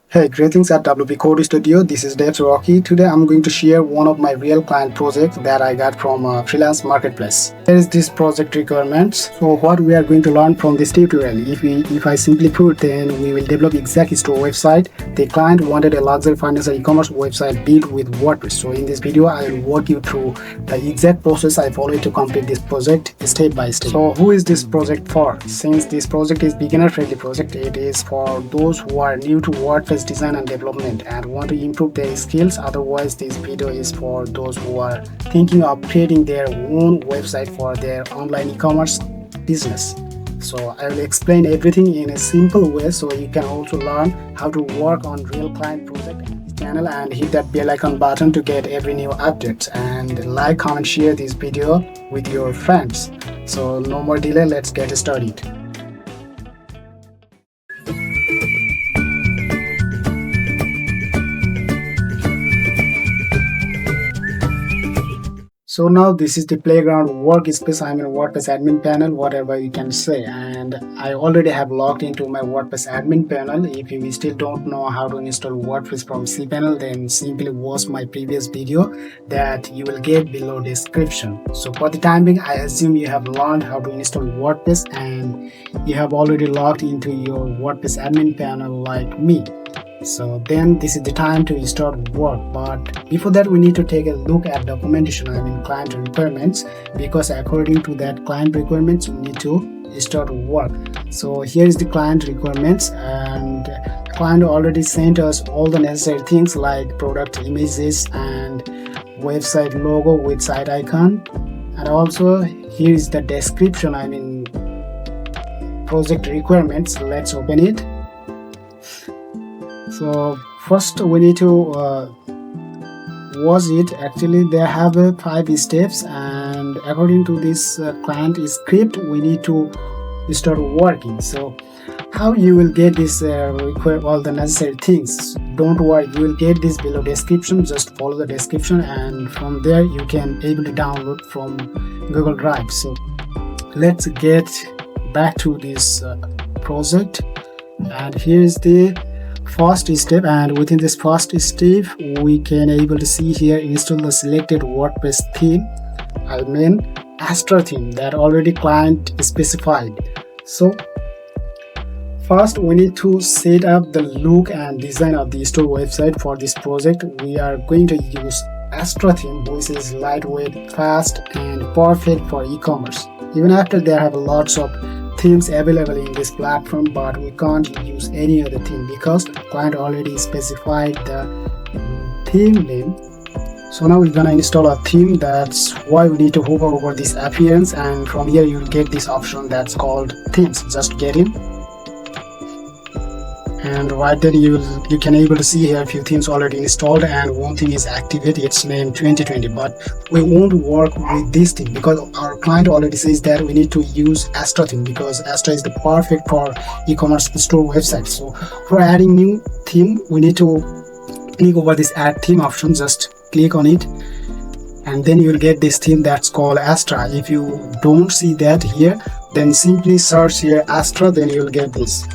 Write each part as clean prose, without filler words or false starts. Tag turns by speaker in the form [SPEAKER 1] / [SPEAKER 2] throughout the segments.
[SPEAKER 1] Hey, greetings at WP Code Studio. This is Dave Rocky. Today I'm going to share one of my real client projects that I got from a freelance marketplace. Here is this project requirements. So what we are going to learn from this tutorial, if I simply put, then we will develop exact store website. The client wanted a luxury financial e-commerce website built with WordPress. So in this video, I will walk you through the exact process I followed to complete this project step by step. So who is this project for? Since this project is beginner friendly project, it is for those who are new to WordPress design and development and want to improve their skills. Otherwise, this video is for those who are thinking of creating their own website for their online e-commerce business. So I will explain everything in a simple way so you can also learn how to work on real client project channel, and hit that bell icon button to get every new update, and like, comment, share this video with your friends. So no more delay, let's get started. So now this is the playground workspace. I'm in WordPress admin panel, whatever you can say, and I already have logged into my WordPress admin panel. If you still don't know how to install WordPress from cPanel, then simply watch my previous video that you will get below description. So for the time being, I assume you have learned how to install WordPress and you have already logged into your WordPress admin panel like me. So then this is the time to start work, but before that we need to take a look at documentation, client requirements, because according to that client requirements we need to start work. So here is the client requirements, and client already sent us all the necessary things like product images and website logo with site icon, and also here is the description, project requirements. Let's open it. So first we need to watch it. Actually they have 5 steps, and according to this client script we need to start working. So how you will get this require all the necessary things, don't worry, you will get this below description. Just follow the description and from there you can able to download from Google Drive. So let's get back to this project, and here is the first step, and within this first step we can able to see here install the selected WordPress theme, Astra theme that already client specified. So first we need to set up the look and design of the store website. For this project we are going to use Astra theme, which is lightweight, fast and perfect for e-commerce. Even after there have lots of themes available in this platform, but we can't use any other theme because client already specified the theme name. So now we're gonna install a theme. That's why we need to hover over this appearance, and from here you'll get this option that's called themes. Just get in, and right then you can able to see here a few themes already installed, and one thing is activate. It's named 2020, but we won't work with this theme because our client already says that we need to use Astra theme because Astra is the perfect for e-commerce store website. So for adding new theme we need to click over this add theme option. Just click on it and then you will get this theme that's called Astra. If you don't see that here, then simply search here Astra, then you will get this.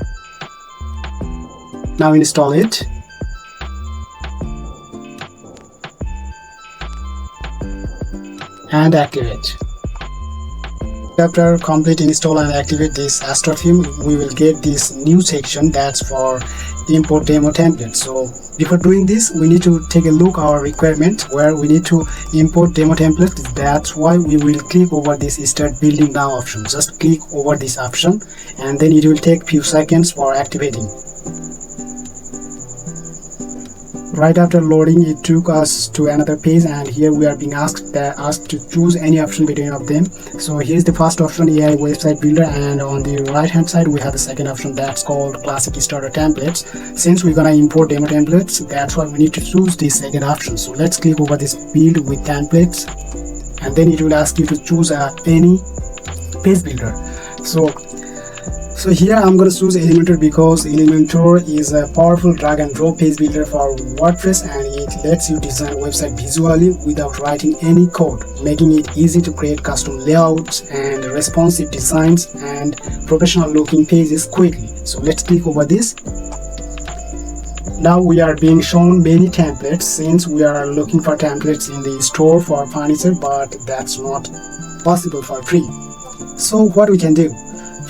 [SPEAKER 1] Now install it. And activate. After complete install and activate this Astra theme, we will get this new section that's for import demo template. So before doing this we need to take a look our requirement where we need to import demo template. That's why we will click over this start building now option. Just click over this option and then it will take few seconds for activating. Right after loading, it took us to another page, and here we are being asked to choose any option between of them. So here's the first option, AI website builder, and on the right hand side we have the second option that's called classic starter templates. Since we're gonna import demo templates, that's why we need to choose the second option. So let's click over this build with templates, and then it will ask you to choose any page builder. So here I'm going to choose Elementor because Elementor is a powerful drag and drop page builder for WordPress, and it lets you design a website visually without writing any code, making it easy to create custom layouts and responsive designs and professional looking pages quickly. So let's click over this. Now we are being shown many templates since we are looking for templates in the store for furniture, but that's not possible for free. So what we can do?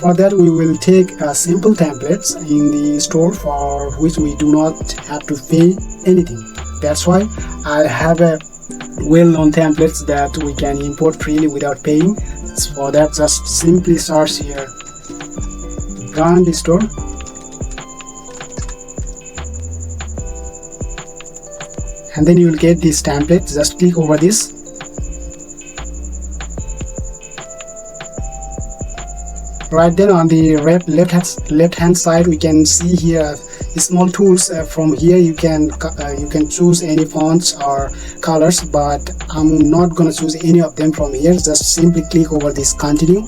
[SPEAKER 1] For that, we will take simple templates in the store for which we do not have to pay anything. That's why I have a well-known templates that we can import freely without paying. So for that, just simply search here brand store, and then you will get this template. Just click over this. Right then on the left hand side, we can see here small tools. From here you can choose any fonts or colors, but I'm not gonna choose any of them from here. Just simply click over this continue,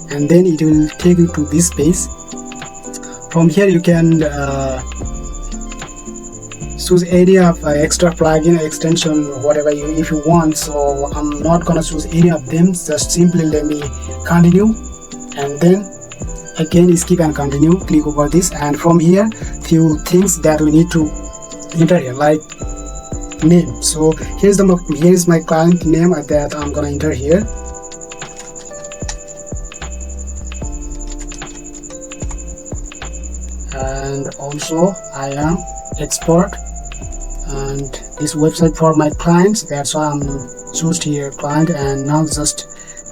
[SPEAKER 1] and then it will take you to this page. From here you can choose any of extra plugin, extension, whatever if you want. So I'm not gonna choose any of them. Just simply let me continue, and then again skip and continue. Click over this, and from here few things that we need to enter here, like name. So here's my client name that I'm gonna enter here. And also I am expert, and this website for my clients. That's why I'm choose here client, and now just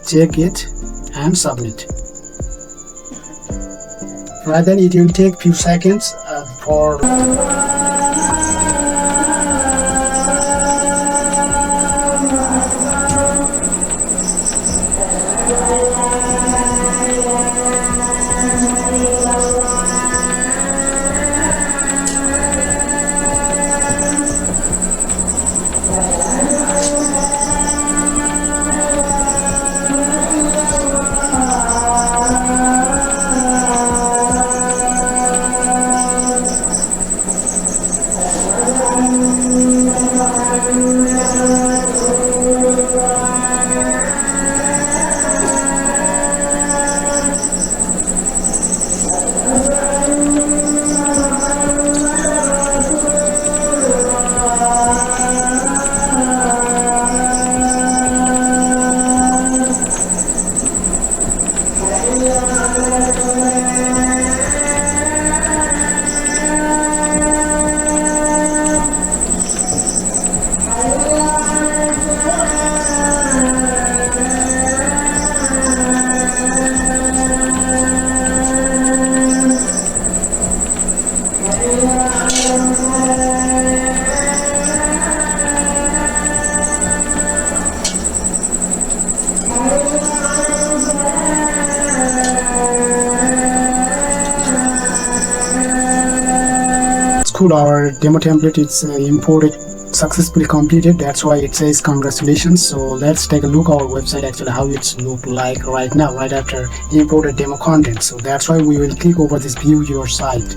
[SPEAKER 1] check it and submit. Right then it will take few seconds for our demo template. It's imported successfully completed. That's why it says congratulations. So let's take a look our website actually how it's look like right now, right after imported demo content. So that's why we will click over this view your site.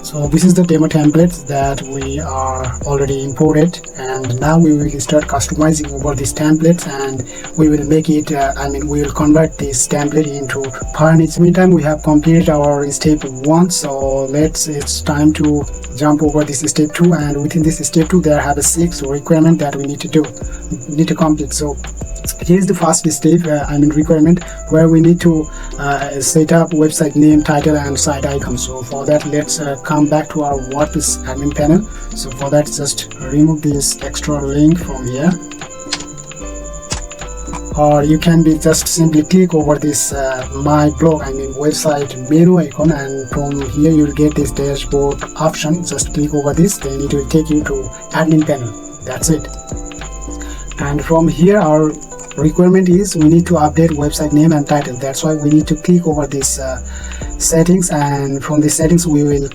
[SPEAKER 1] So this is the demo templates that we are already imported, and now we will start customizing over these templates, and we will make it we will convert this template into furniture. Meantime, we have completed our step 1, so it's time to jump over this step 2, and within this step 2 there have 6 requirements that we need to complete. So here's the first step, requirement, where we need to set up website name, title, and site icon. So for that, let's come back to our WordPress admin panel. So for that, just remove this extra link from here, or you can just simply click over this my blog website menu icon, and from here you will get this dashboard option. Just click over this, then it will take you to admin panel. That's it. And from here our requirement is we need to update website name and title. That's why we need to click over this settings, and from the settings we will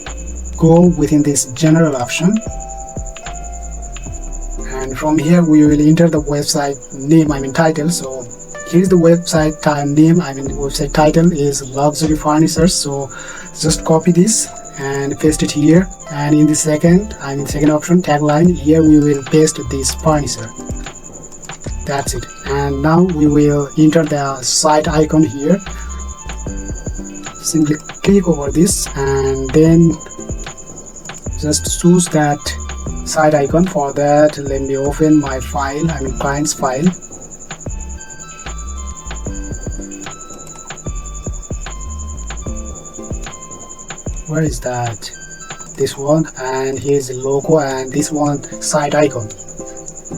[SPEAKER 1] go within this general option, and from here we will enter the website name title. So here's the website name, website title is luxury furniture. So just copy this and paste it here, and in the second option tagline, here we will paste this furniture. That's it. And now we will enter the site icon here. simply click over this and then just choose that side icon. For that, let me open my file, I mean client's file. Where is that? This one, and here's the logo and this one side icon.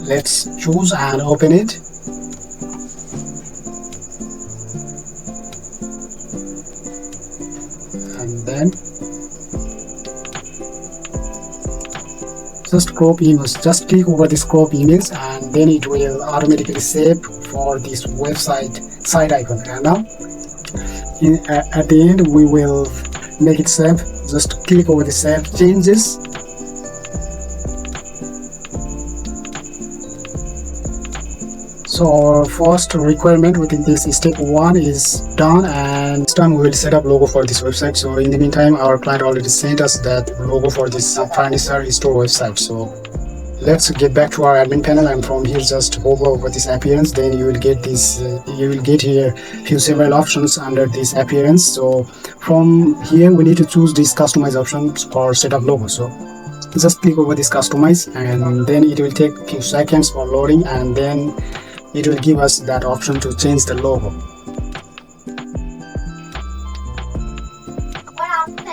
[SPEAKER 1] Let's choose and open it. And then just crop image, just click over this crop image and then it will automatically save for this website side icon. And now at the end we will make it save. Just click over the save changes. So our first requirement within this step 1 is done, and this time we will set up logo for this website. So in the meantime, our client already sent us that logo for this furniture store website. So let's get back to our admin panel, and from here just hover over this appearance. Then you will get this you will get here several options under this appearance. So from here we need to choose this customize options for setup logo. So just click over this customize, and then it will take a few seconds for loading, and then it will give us that option to change the logo.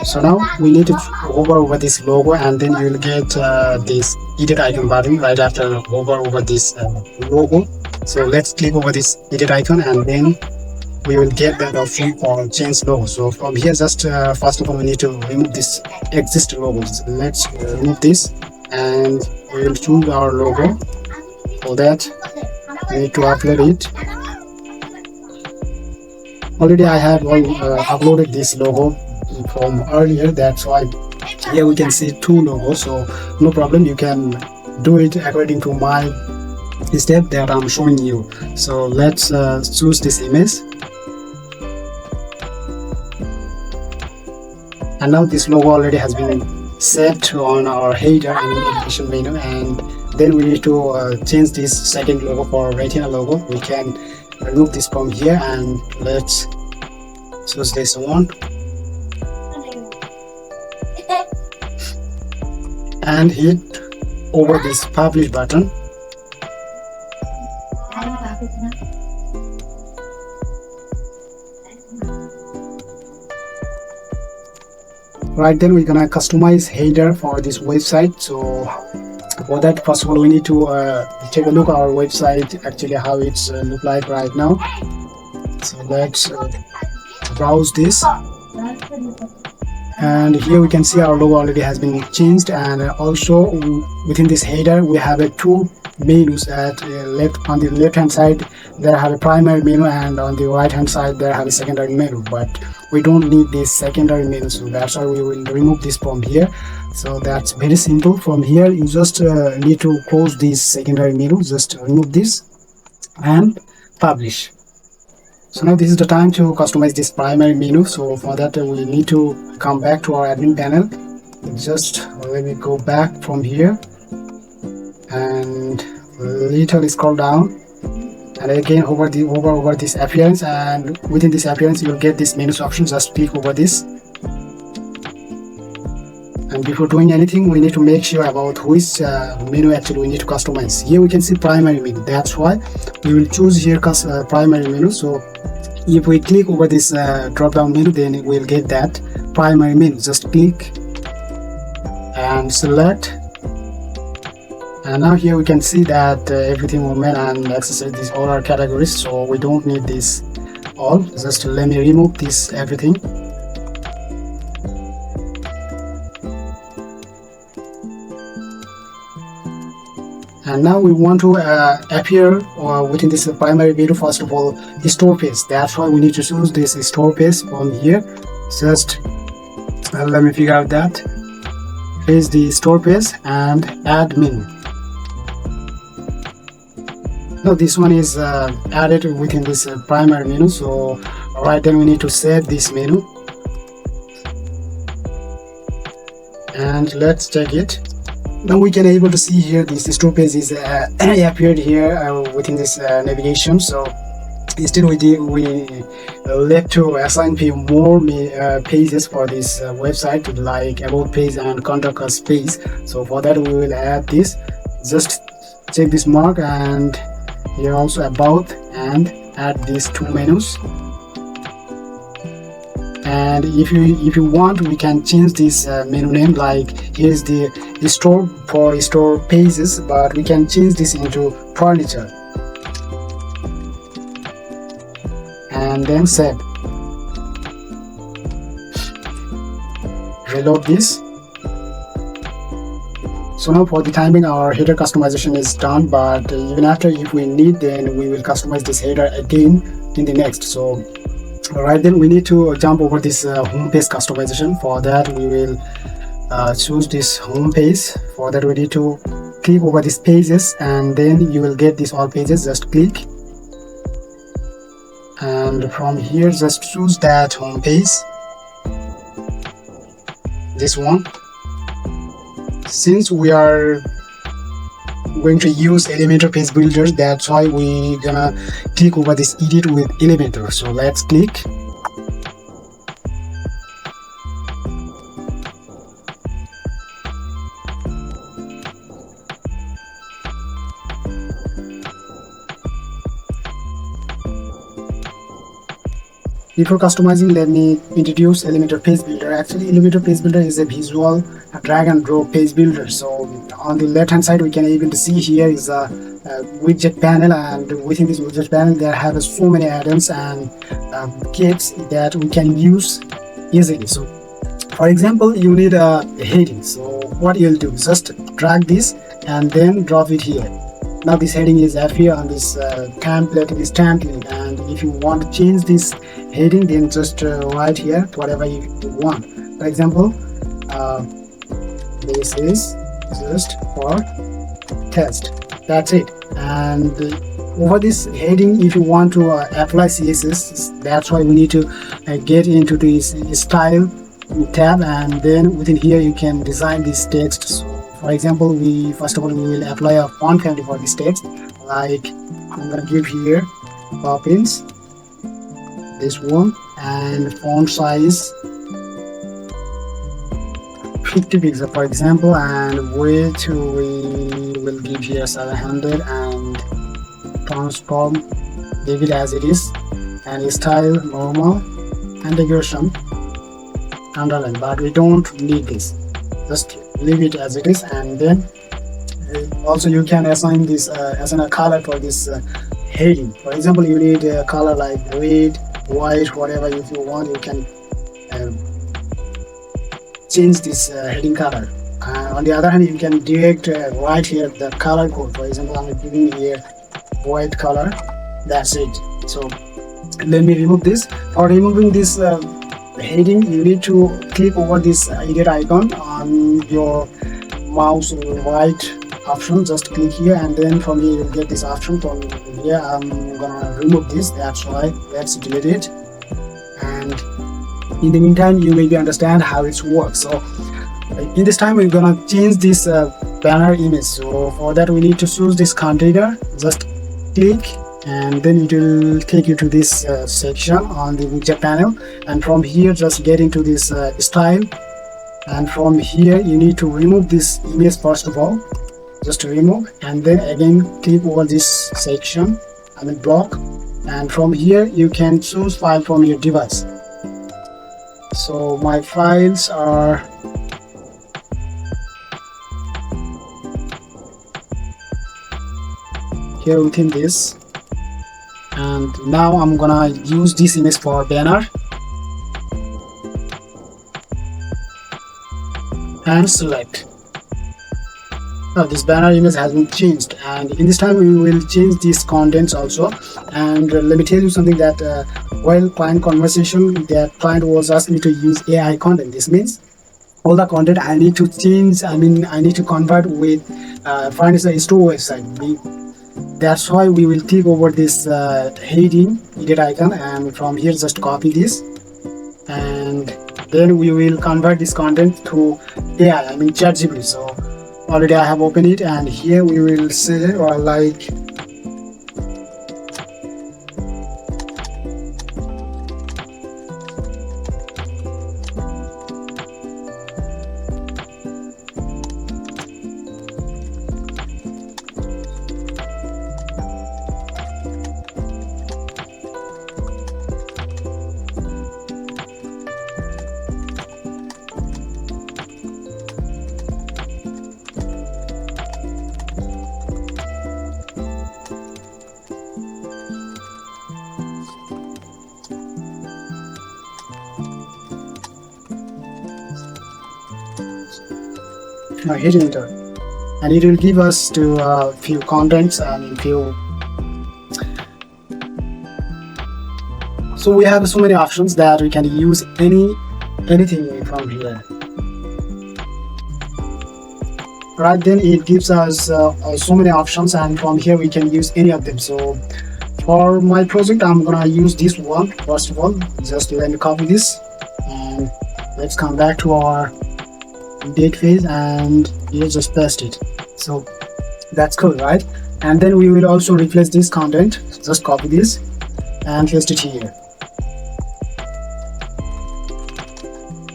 [SPEAKER 1] So now we need to hover over this logo, and then you will get this edit icon button right after hover over this logo. So let's click over this edit icon, and then we will get that option for change logo. So from here, just first of all we need to remove this existing logo. So let's remove this, and we will choose our logo. For that we need to upload it. Already I have uploaded this logo from earlier, that's why here we can see 2 logos. So no problem, you can do it according to my step that I'm showing you. So let's choose this image, and now this logo already has been set on our header and navigation menu, and then we need to change this second logo for retina logo. We can remove this from here, and let's choose this one and hit over this publish button. Right, then we're gonna customize header for this website. So for that, first of all we need to take a look at our website, actually how it's look like right now. So let's browse this, and here we can see our logo already has been changed, and also within this header we have 2 menus. At on the left hand side there have a primary menu, and on the right hand side there have a secondary menu, but we don't need this secondary menu, so that's why we will remove this from here. So that's very simple. From here you just need to close this secondary menu, just remove this and publish. So now this is the time to customize this primary menu. So for that we need to come back to our admin panel. Just let me go back from here and little scroll down, and again hover over this appearance, and within this appearance you'll get this menus option. Just click over this, and before doing anything we need to make sure about which menu actually we need to customize. Here we can see primary menu, that's why we will choose here primary menu. So if we click over this drop down menu, then we'll get that primary menu. Just click and select, and now here we can see that everything women and accessories, these all are categories, so we don't need this all. Just let me remove this everything. And now we want to appear within this primary menu, first of all, store page. That's why we need to choose this store page from here. Just let me figure out that. Here's the store page and add menu. Now this one is added within this primary menu. So right, then we need to save this menu, and let's check it. Now we can able to see here this store page is appeared here within this navigation. So instead we left to assign few more pages for this website, like about page and contact us page. So for that we will add this. Just check this mark, and here also about, and add these two menus. And if you want, we can change this menu name. Like here's the store for store pages, but we can change this into furniture, and then save. Reload this. So now for the timing, our header customization is done, but even after, if we need, then we will customize this header again in the next. So alright, then we need to jump over this home page customization. For that we will choose this home page. For that we need to click over these pages, and then you will get these all pages. Just click, and from here just choose that home page, this one. Since we are going to use Elementor page builder, that's why we gonna click over this edit with Elementor. So let's click. Before customizing, let me introduce Elementor Page Builder. Actually, Elementor Page Builder is a visual drag and drop page builder. So on the left hand side, we can able to see here is a widget panel, and within this widget panel there have so many add-ons and kits that we can use easily. So for example, you need a heading. So what you'll do, just drag this and then drop it here. Now this heading is here on this template, this template, and if you want to change this heading, then just write here whatever you want. For example, this is just for test. That's it. And over this heading, if you want to apply CSS, that's why we need to get into this style tab, and then within here you can design this text. So for example, first of all we will apply a font family for this text. Like I'm gonna give here Poppins, this one, and font size 50 pixels for example, and weight we will give here 700, and transform leave it as it is, and style normal, and decoration underline, but we don't need this, just leave it as it is. And then also you can assign this assign a color for this heading. For example, you need a color like red, white, whatever. If you want, you can change this heading color. On the other hand, you can direct write here the color code. For example, I'm giving here white color. That's it. So let me remove this. For removing this heading, you need to click over this edit icon on your mouse right option. Just click here, and then from here you'll get this option. From here I'm gonna remove this, that's why let's delete it. And in the meantime, you maybe understand how it works. So in this time we're gonna change this banner image. So for that we need to choose this container. Just click, and then it will take you to this section on the widget panel, and from here just get into this style, and from here you need to remove this image first of all. Just remove, and then again click over this section, I mean block, and from here you can choose file from your device. So my files are here within this, and now I'm gonna use this image for banner, and select. Now this banner image has been changed, and in this time we will change these contents also. And let me tell you something, that while client conversation, that client was asking me to use AI content. This means all the content I need to change, I need to convert with find a store website. That's why we will click over this heading edit icon, and from here just copy this, and then we will convert this content to AI, ChatGPT. So already I have opened it, and here we will say, or like hit enter, and it will give us to few contents and few. So we have so many options that we can use anything from here. Right, then it gives us so many options, and from here we can use any of them. So for my project, I'm gonna use this one first of all. Just let me copy this, and let's come back to our date phase, and here just paste it. So that's cool, right? And then we will also replace this content. Just copy this and paste it here.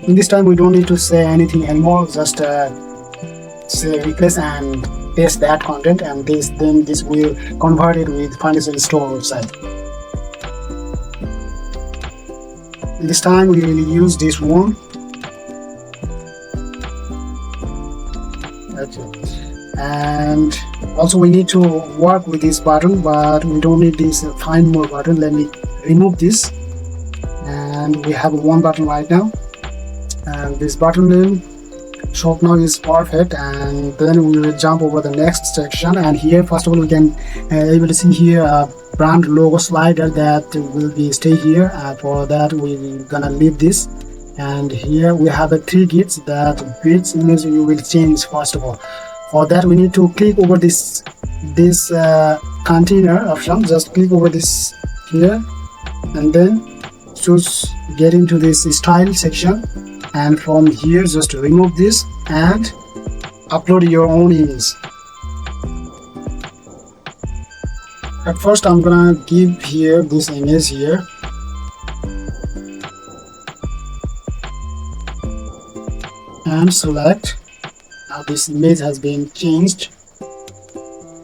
[SPEAKER 1] In this time we don't need to say anything anymore, just say replace and paste that content, and then this will convert it with financial store website. This time we will use this one. And also we need to work with this button, but we don't need this find more button. Let me remove this, and we have one button right now, and this button name shop now is perfect. And then we will jump over the next section, and here first of all we can able to see here a brand logo slider that will be stay here. For that we're gonna leave this, and here we have a 3 grids that grids image you will change. First of all, for that we need to click over this container option. Just click over this here, and then choose get into this style section, and from here just remove this and upload your own image. At first I'm gonna give here this image here, and select. Now this image has been changed,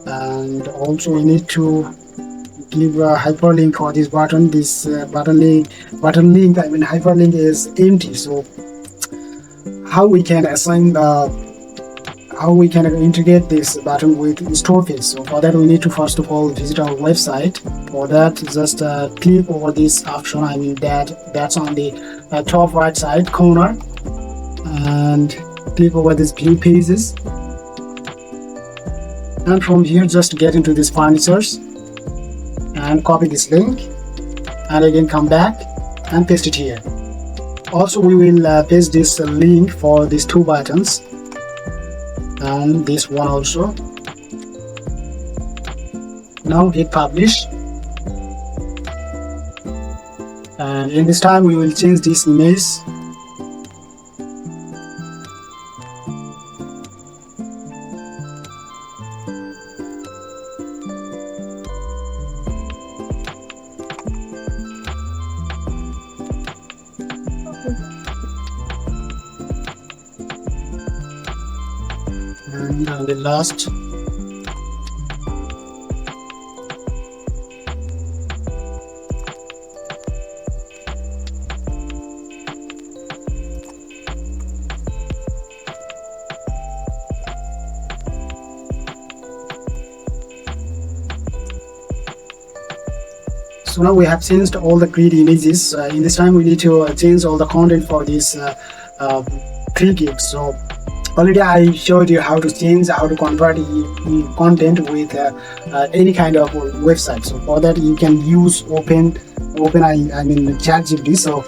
[SPEAKER 1] and also we need to give a hyperlink for this button. This button link I mean hyperlink is empty. So how we can assign how we can integrate this button with store page? So for that we need to first of all visit our website. For that just click over this option, I mean that's on the top right side corner, and click over this view pages, and from here just get into this furnitures and copy this link, and again come back and paste it here. Also we will paste this link for these 2 buttons, and this one also. Now hit publish, and in this time we will change this image. And the last, so now we have changed all the grid images. In this time we need to change all the content for this 3 gigs. So already I showed you how to change, how to convert content with any kind of website. So for that you can use I mean ChatGPT. So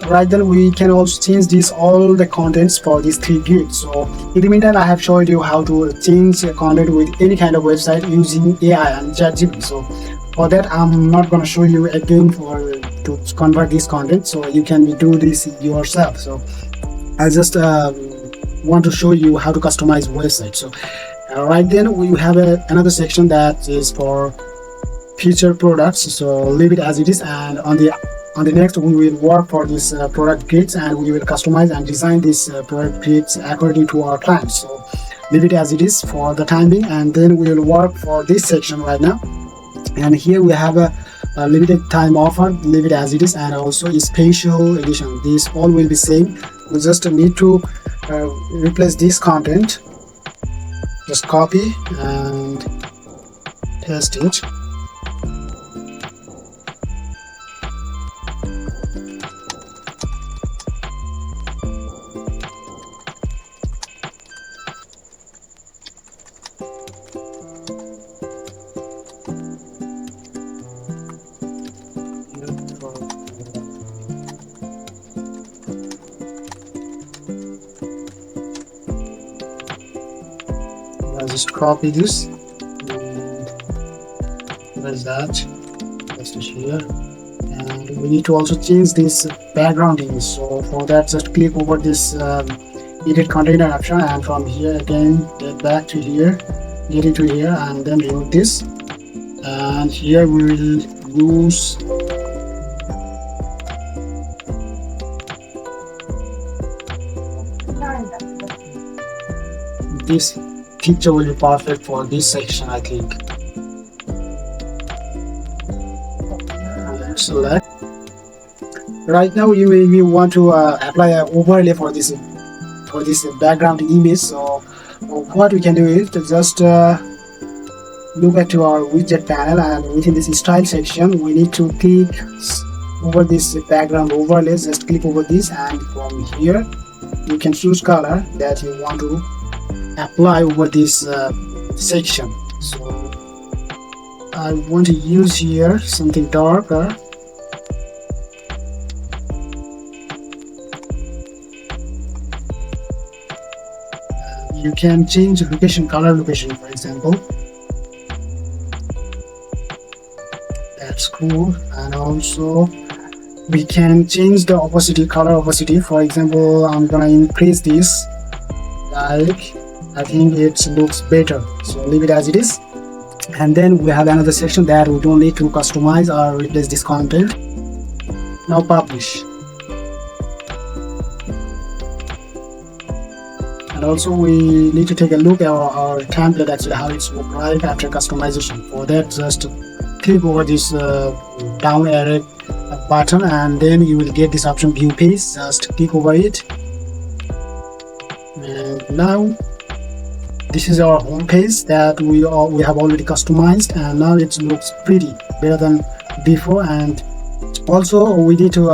[SPEAKER 1] right, then we can also change all the contents for these 3 grids. So in the meantime I have showed you how to change content with any kind of website using AI and ChatGPT. So for that I'm not going to show you again to convert this content, so you can do this yourself. So I just want to show you how to customize website. So right, then we have another section that is for feature products. So leave it as it is, and on the next we will work for this product grids, and we will customize and design these product grids according to our clients. So leave it as it is for the time being, and then we will work for this section right now. And here we have a limited time offer, leave it as it is, and also a special edition. These all will be same. We just need to replace this content. Just copy and paste it. just copy this. Where's that? Just here. And we need to also change this background image. So for that, just click over this edit container option, and from here again get back to here, get into here, and then remove this. And here we will use this picture will be perfect for this section, I think. Select. Right now you may want to apply an overlay for this background image. So what we can do is to just look at our widget panel, and within this style section we need to click over this background overlays. Just click over this, and from here you can choose color that you want to apply over this section. So I want to use here something darker. You can change location, color location, for example. That's cool. And also we can change the opacity, color opacity. For example, I'm gonna increase this, like I think it looks better, so leave it as it is. And then we have another section that we don't need to customize or replace this content. Now publish. And also we need to take a look at our template, actually how it's look like after customization. For that, just click over this down arrow button, and then you will get this option view page. Just click over it, and now this is our home page that we have already customized, and now it looks pretty better than before. And also we need to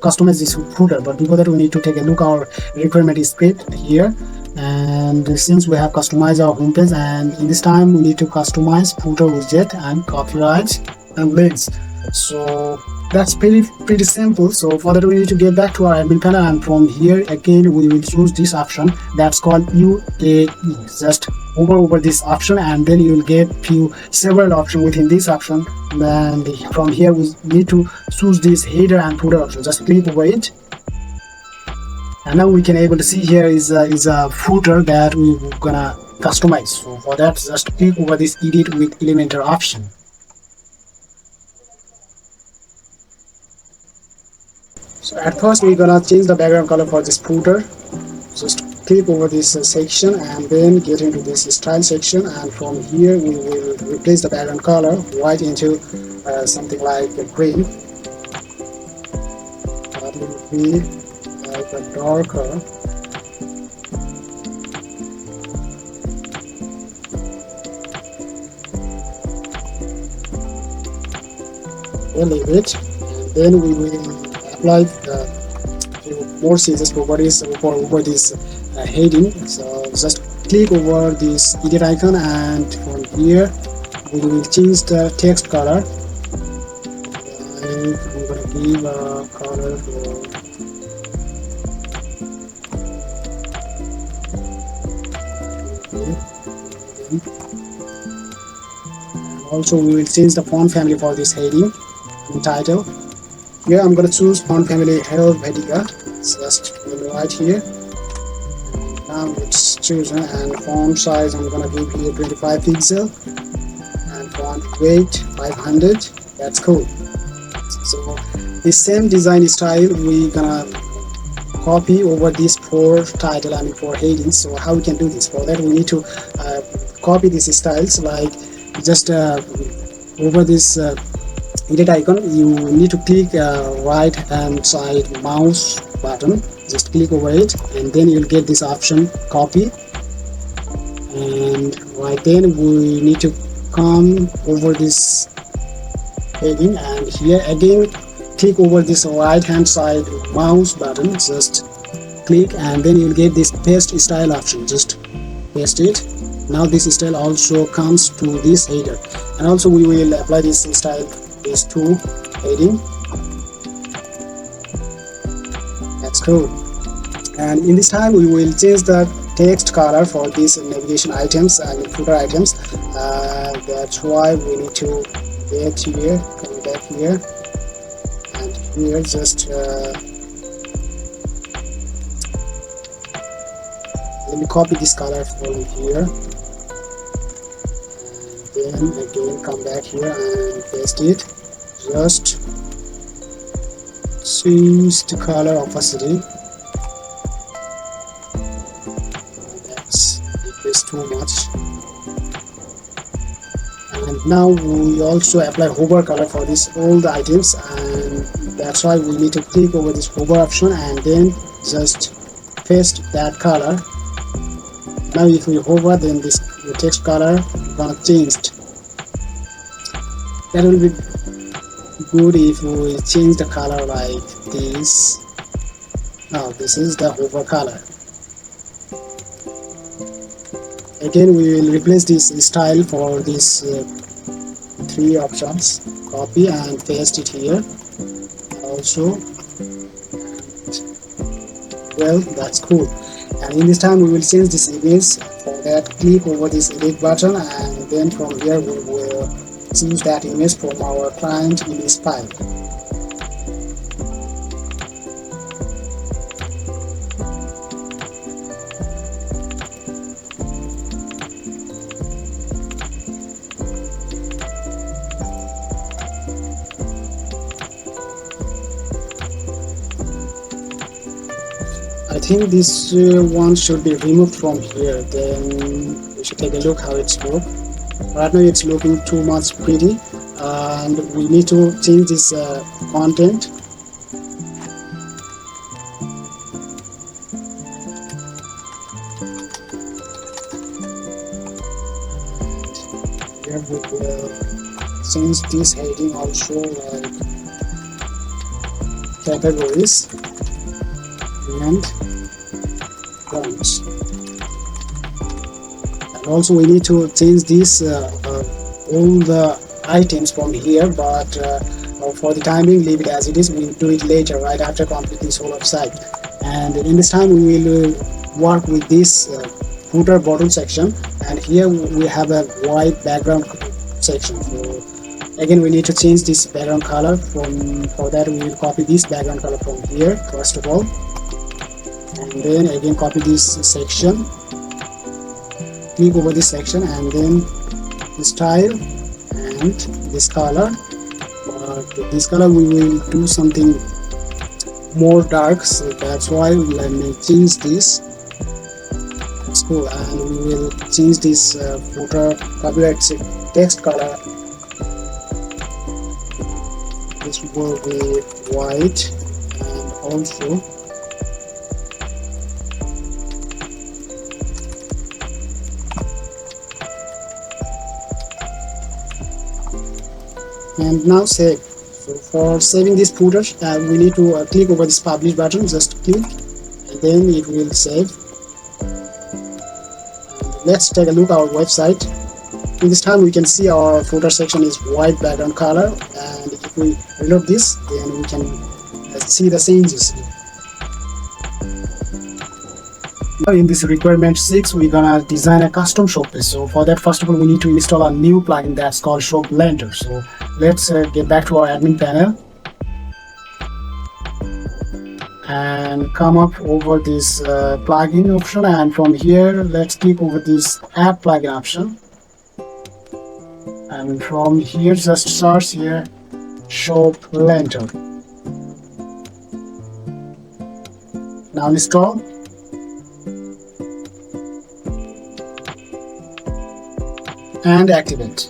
[SPEAKER 1] customize this footer, but before that we need to take a look at our requirement script here. And since we have customized our home page, and in this time we need to customize footer widget and copyright and links. So that's pretty simple. So for that we need to get back to our admin panel, and from here again we will choose this option that's called UAE. Just hover over this option, and then you will get several options within this option. And from here we need to choose this header and footer option. Just click over it, and now we can able to see here is a footer that we're gonna customize. So for that, just click over this edit with Elementor option. So at first we're gonna change the background color for this footer. Just click over this section, and then get into this style section, and from here we will replace the background color white into something like a green. That will be like a darker. We'll leave it, and then we will apply more CSS properties over this heading. So just click over this edit icon, and from here we will change the text color. I'm going to give a color for and also we will change the font family for this heading and title. Here I'm going to choose font family Helvetica. Just right here. Now it's chosen, and font size I'm going to give here 25 pixel, and font weight 500. That's cool. So the same design style we gonna copy over these four headings. So how we can do this? For that we need to copy these styles, like just over this edit icon you need to click right hand side mouse button. Just click over it, and then you'll get this option copy, and right then we need to come over this heading, and here again click over this right hand side mouse button. Just click, and then you'll get this paste style option. Just paste it. Now this style also comes to this header, and also we will apply this style these two heading. That's cool. And in this time we will change the text color for these navigation items and footer items. That's why we need to get here, come back here, and here just let me copy this color from here, and then again come back here and paste it. Just change the color opacity. That's decreased too much. And now we also apply hover color for this all the items, and that's why we need to click over this hover option and then just paste that color. Now if we hover, then this text color gonna change. That will be good if we change the color like this. Now this is the hover color. Again we will replace this style for these three options. Copy and paste it here also. Well, that's cool. And in this time we will change this image. For that, click over this edit button, and then from here we will choose that image from our client image file. I think this one should be removed from here. Then we should take a look how it's look. Right now it's looking too much pretty, and we need to change this content. Here we will change this heading also, like categories and fonts. And also we need to change this all the items from here, but for the time being leave it as it is. We'll do it later, right after complete this whole website. And in this time we will work with this footer bottom section, and here we have a white background section. So again we need to change this background color. For that we will copy this background color from here first of all, and then again copy this section, click over this section, and then style and this color. But this color we will do something more dark, so that's why let me change this. That's cool. And we will change this footer copyright text color. This will be white, and also and now save. So for saving this footer we need to click over this publish button, just click, and then it will save. And let's take a look at our website. In this time we can see our footer section is white background color, and if we reload this, then we can see the changes. Now in this requirement 6 we're gonna design a custom shop page. So for that, first of all we need to install a new plugin that's called Elementor. So let's get back to our admin panel and come up over this plugin option, and from here let's click over this add plugin option, and from here just search here Elementor. Now install. And activate.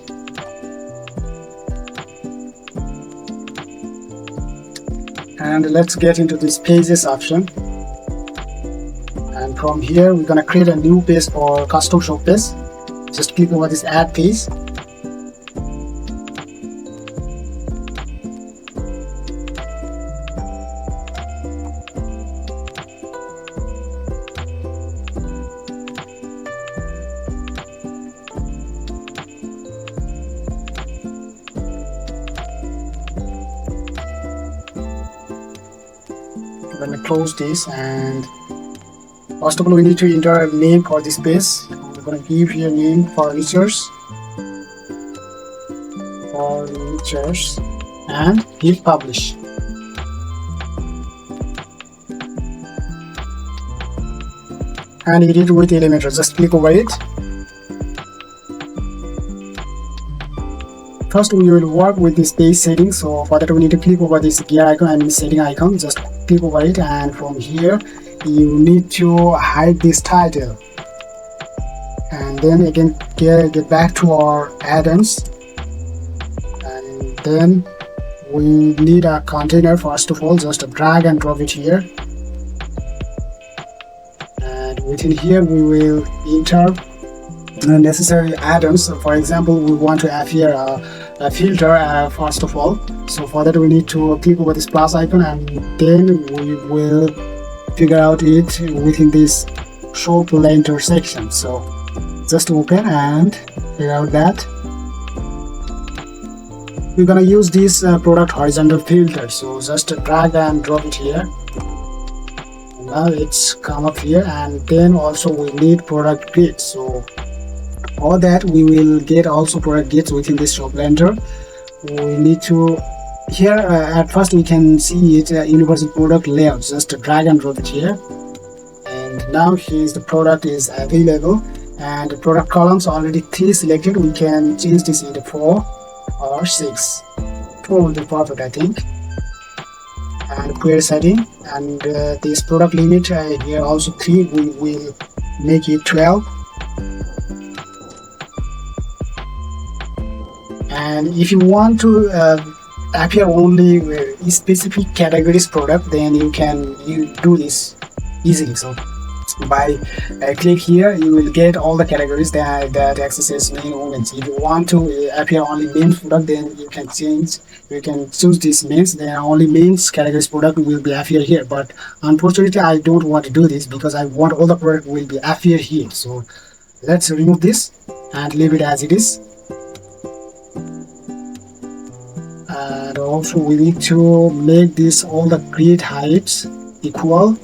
[SPEAKER 1] And let's get into this pages option, and from here we're gonna create a new page for custom shop page. Just click over this add page, then close this, and First of all, we need to enter a name for this page. I'm going to give here name furnitures and hit publish. And edit with Elementor. Just click over it. First, we will work with this page setting. So for that, we need to click over this gear icon and setting icon. Just click over it, and from here, you need to hide this title. And then again, get back to our add-ons, and then we need a container. First of all, just drag and drop it here, and within here we will enter the necessary add-ons. So for example, we want to appear a filter first of all. So for that, we need to click over this plus icon, and then we will figure out it within this show Elementor section. So just open and figure out that. We're gonna use this product horizontal filter. So just drag and drop it here. Now it's come up here, and then also we need product grid. So for that, we will get also product grids within this shop Elementor. We need to here at first we can see it universal product layout. Just drag and drop it here, and now here's the product is available, and the product columns already 3 selected. We can change this into 4 or 6. 4 will be perfect, I think. And clear setting, and this product limit here also 3. We will make it 12. And if you want to appear only specific categories product, then you do this easily. So by click here, you will get all the categories that accesses men and women. If you want to appear only men's product, then you can choose this men's. Then only men's categories product will be appear here. But unfortunately, I don't want to do this because I want all the product will be appear here. So let's remove this and leave it as it is. And also we need to make this all the grid heights equal.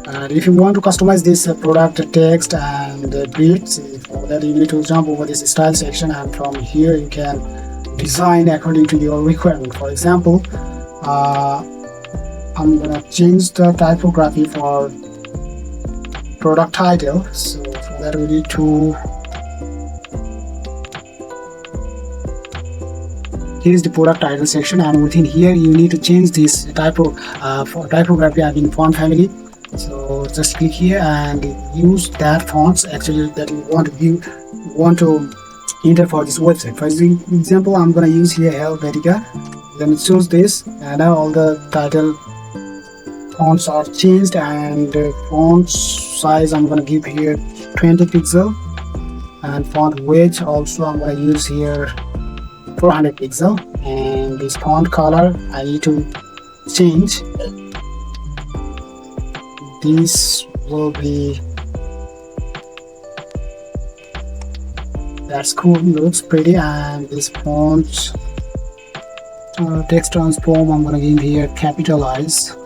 [SPEAKER 1] And if you want to customize this product text and grids, for that you need to jump over this style section, and from here you can design according to your requirement. For example, I'm gonna change the typography for product title. So for that we need to, here is the product title section, and within here you need to change this for typography and font family. So just click here and use that fonts actually that you want to enter for this website. For example, I'm gonna use here Helvetica. Then choose this, and now all the title fonts are changed, and font size I'm going to give here 20 pixel, and font weight also I'm going to use here 400 pixel, and this font color I need to change. This will be, that's cool, looks pretty. And this font text transform I'm going to give here capitalize.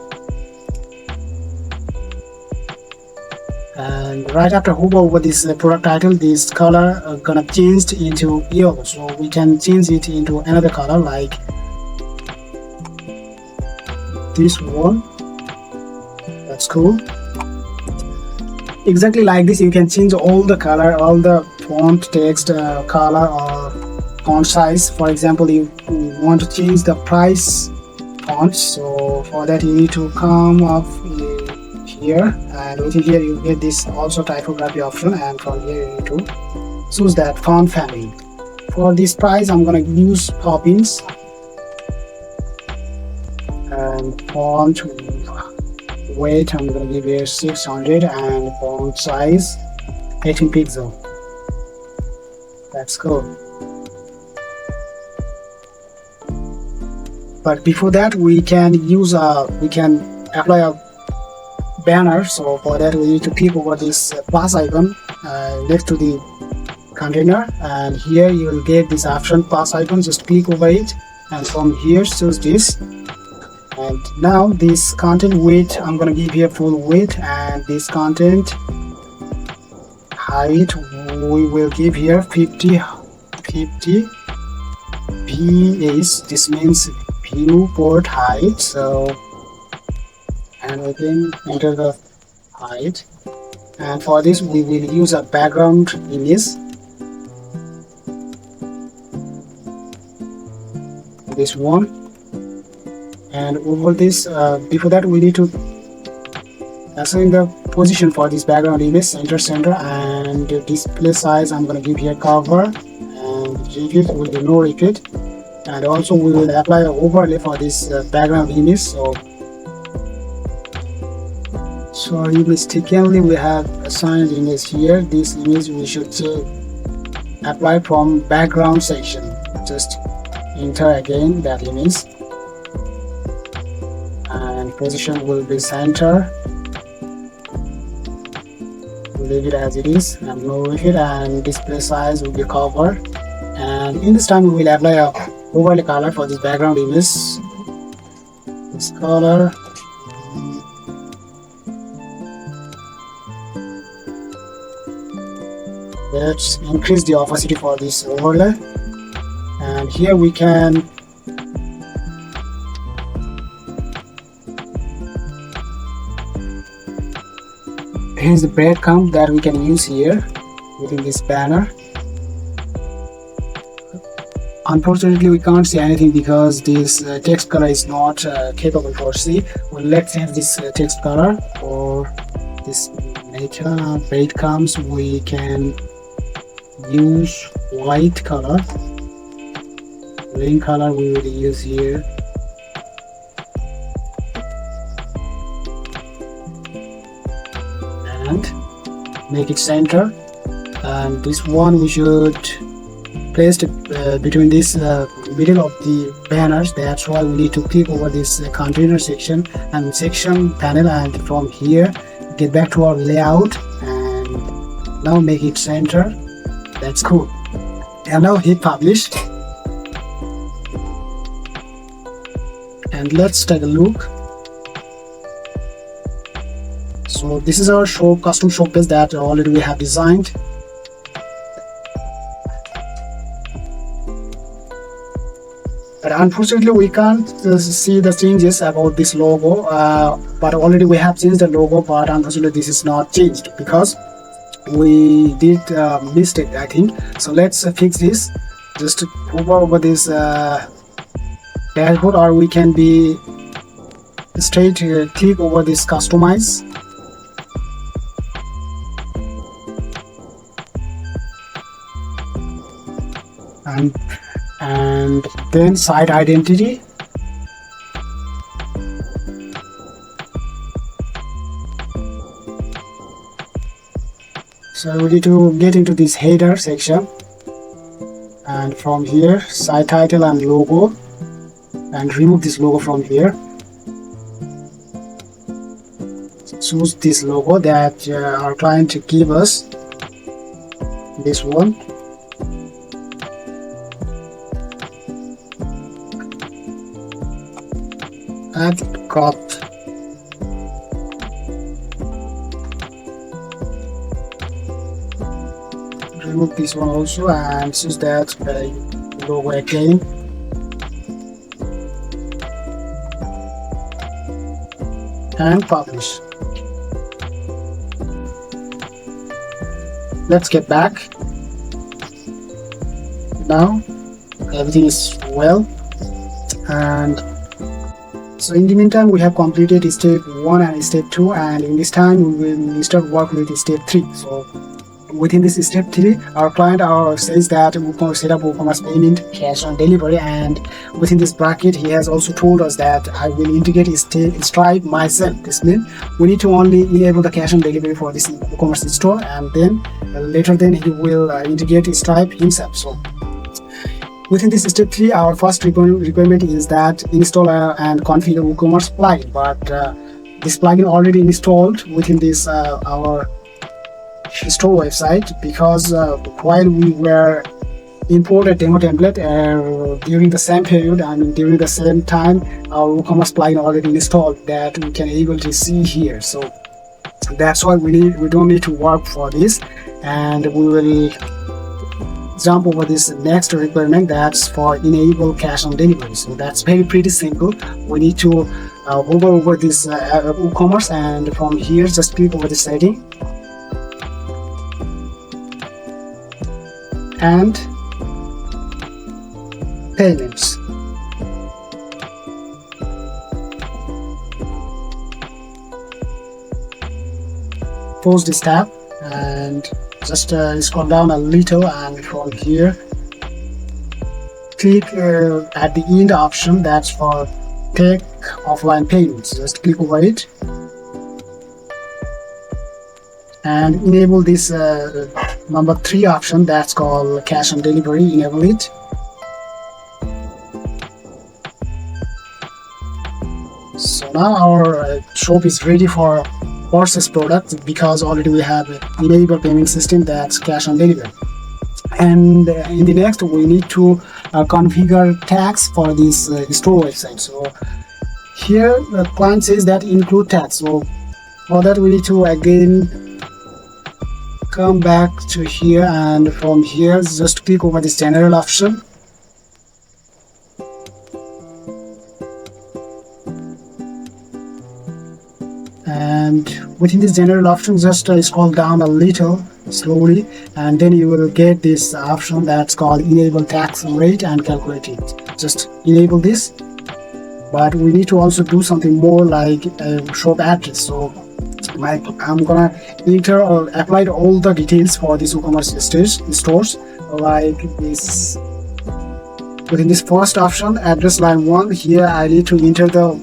[SPEAKER 1] And right after hover over this product title, this color gonna change into yellow. So we can change it into another color like this one. That's cool. Exactly like this, you can change all the color, all the font, text, color, or font size. For example, you want to change the price font. So for that, you need to come up here, and within here you get this also typography option, and from here you need to choose that font family. For this price I'm gonna use Poppins, and font weight I'm gonna give here 600, and font size 18 pixel. That's cool. But before that, we can apply a banner. So for that we need to click over this plus icon next to the container, and here you will get this option plus icon. Just click over it, and from here choose this. And now this content width, I'm gonna give here full width, and this content height we will give here 50 ph. This means viewport height. So, and again enter the height, and for this we will use a background image, this one. And over this, before that we need to assign the position for this background image, center, and display size I'm going to give here cover, and repeat will be no repeat. And also we will apply an overlay for this background image. So sorry, mistakenly we have assigned image here. This image we should apply from background section. Just enter again that image, and position will be center. Leave it as it is, and no repeat, and display size will be cover. And in this time we will apply a overlay color for this background image. This color, let's increase the opacity for this overlay, and here we can here's the breadcrumb that we can use here within this banner. Unfortunately we can't see anything because this text color is not capable for see. Well, let's change this text color. For this meta breadcrumbs we can use white color. Green color we will use here. And make it center, and this one we should place it between this middle of the banners. That's why we need to click over this container section and section panel, and from here get back to our layout, and now make it center. That's cool. And now hit publish, and let's take a look. So this is our custom show page that already we have designed. But unfortunately we can't see the changes about this logo, but already we have changed the logo, but unfortunately this is not changed because we did a mistake, I think. So let's fix this. Just hover over this dashboard, or we can be straight click over this customize, and then site identity, so we need to get into this header section, and from here site title and logo, and remove this logo from here. Choose this logo that our client give us, this one. Add cropped. Remove this one also, and choose that logo again. And publish. Let's get back. Now everything is well, and so in the meantime we have completed step 1 and step 2, and in this time we will start work with step 3. So within this step 3, our client says that we can set up WooCommerce payment, cash on delivery, and within this bracket he has also told us that I will integrate Stripe myself. This means we need to only enable the cash on delivery for this WooCommerce store, and then later he will integrate Stripe himself. So within this step 3, our first requirement is that install and configure WooCommerce plugin. But this plugin already installed within this our store website, because while we were imported demo template during the same period and during the same time, our WooCommerce plugin already installed that we can able to see here. So that's why we don't need to work for this, and we will jump over this next requirement, that's for enable cash on delivery. So that's pretty simple. We need to hover over this WooCommerce, and from here just click over the setting and payments. Close this tab and just scroll down a little, and from here click at the end option, that's for take offline payments. Just click over it and enable this number 3 option, that's called cash on delivery. Enable it. So now our shop is ready for purchase products, because already we have enabled payment system, that's cash on delivery. And in the next we need to configure tags for this store website. So here the client says that include tags. So for that we need to again come back to here, and from here just click over this general option and within this general option just scroll down a little slowly, and then you will get this option that's called enable tax rate and calculate it. Just enable this, but we need to also do something more like a shop address. So like I'm gonna enter or apply all the details for this WooCommerce stores, like this. Within this first option, address line 1, here I need to enter the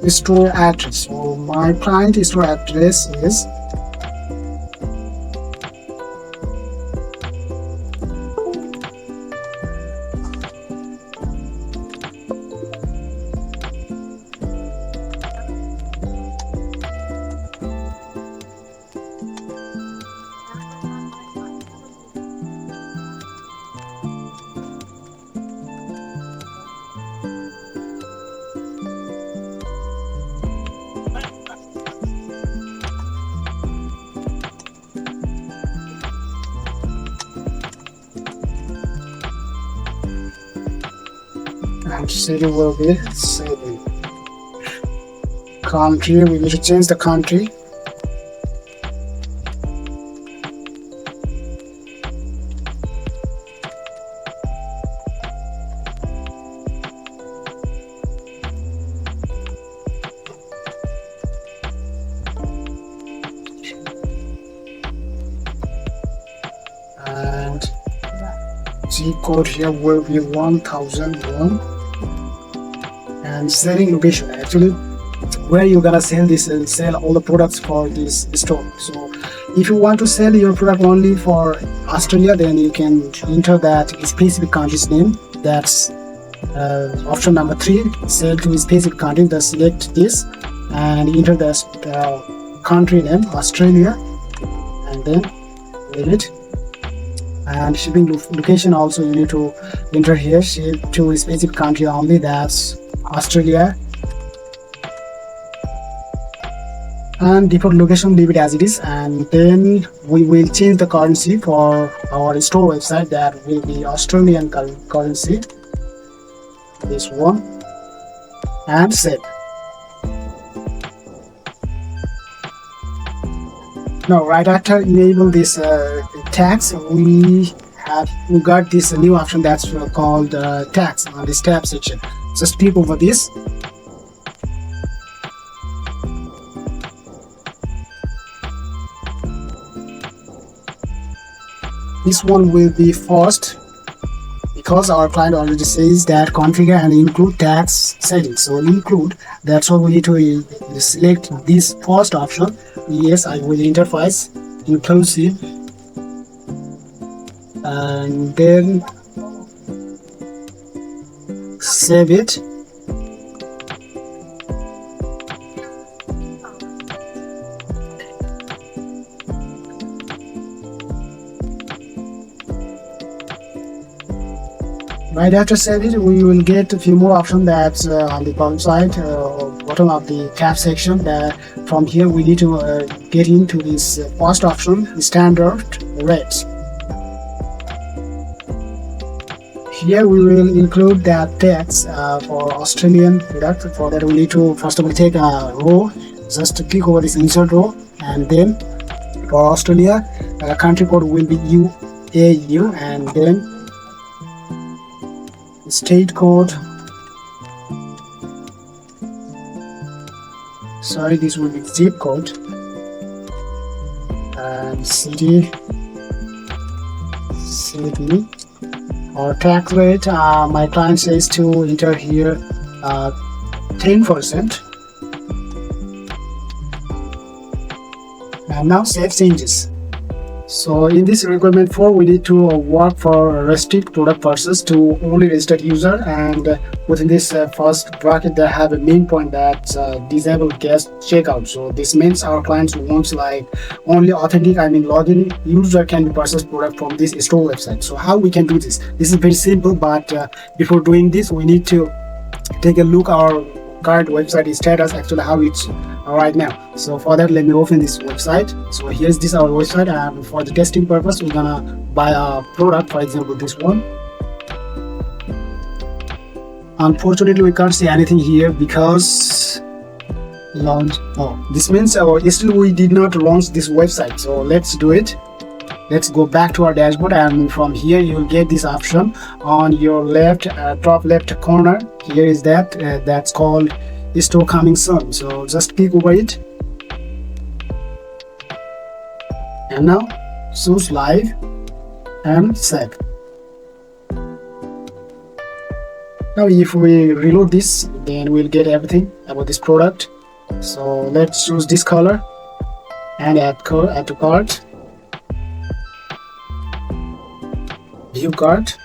[SPEAKER 1] store address. So my client store address is and city will be city. Country, we need to change the country. And G code here will be 1001. And selling location, actually where you're gonna sell this and sell all the products for this store. So if you want to sell your product only for Australia, then you can enter that specific country's name. That's option number 3, sell to a specific country. Just select this and enter the country name, Australia, and then leave it. And shipping location also you need to enter here, ship to a specific country only, that's Australia. And default location, leave it as it is, and then we will change the currency for our store website. That will be Australian currency, this one, and save. Now right after enable this tags, we got this new option that's called tags on this tab section. Just click over this. This one will be first, because our client already says that configure and include tags settings. So include, that's why we need to select this first option. Yes, I will interface inclusive, and then save it. Right after save it, we will get a few more options that's on the bottom side, bottom of the tab section. That from here we need to get into this first option, standard rates. Here we will include that text for Australian product. For that we need to first of all take a row, just click over this insert row, and then for Australia country code will be UAU, and then state code, sorry, this will be zip code, and city, or tax rate. My client says to enter here 10%, and now save changes. So in this requirement 4, we need to work for restrict product purchase to only registered user, and within this first bracket they have a main point that's disable guest checkout. So this means our clients wants like only authentic, login user can purchase product from this store website. So how we can do this? This is very simple, but before doing this we need to take a look our current website status, actually how it's right now. So for that, let me open this website. So here's this our website, and for the testing purpose we're gonna buy a product, for example this one. Unfortunately we can't see anything here because launch. This means still we did not launch this website. So let's do it. Let's go back to our dashboard, and from here you will get this option on your left top left corner. Here is that's called store coming soon. So just click over it, and now choose live and save. Now if we reload this, then we'll get everything about this product. So let's choose this color and add to cart, view cart.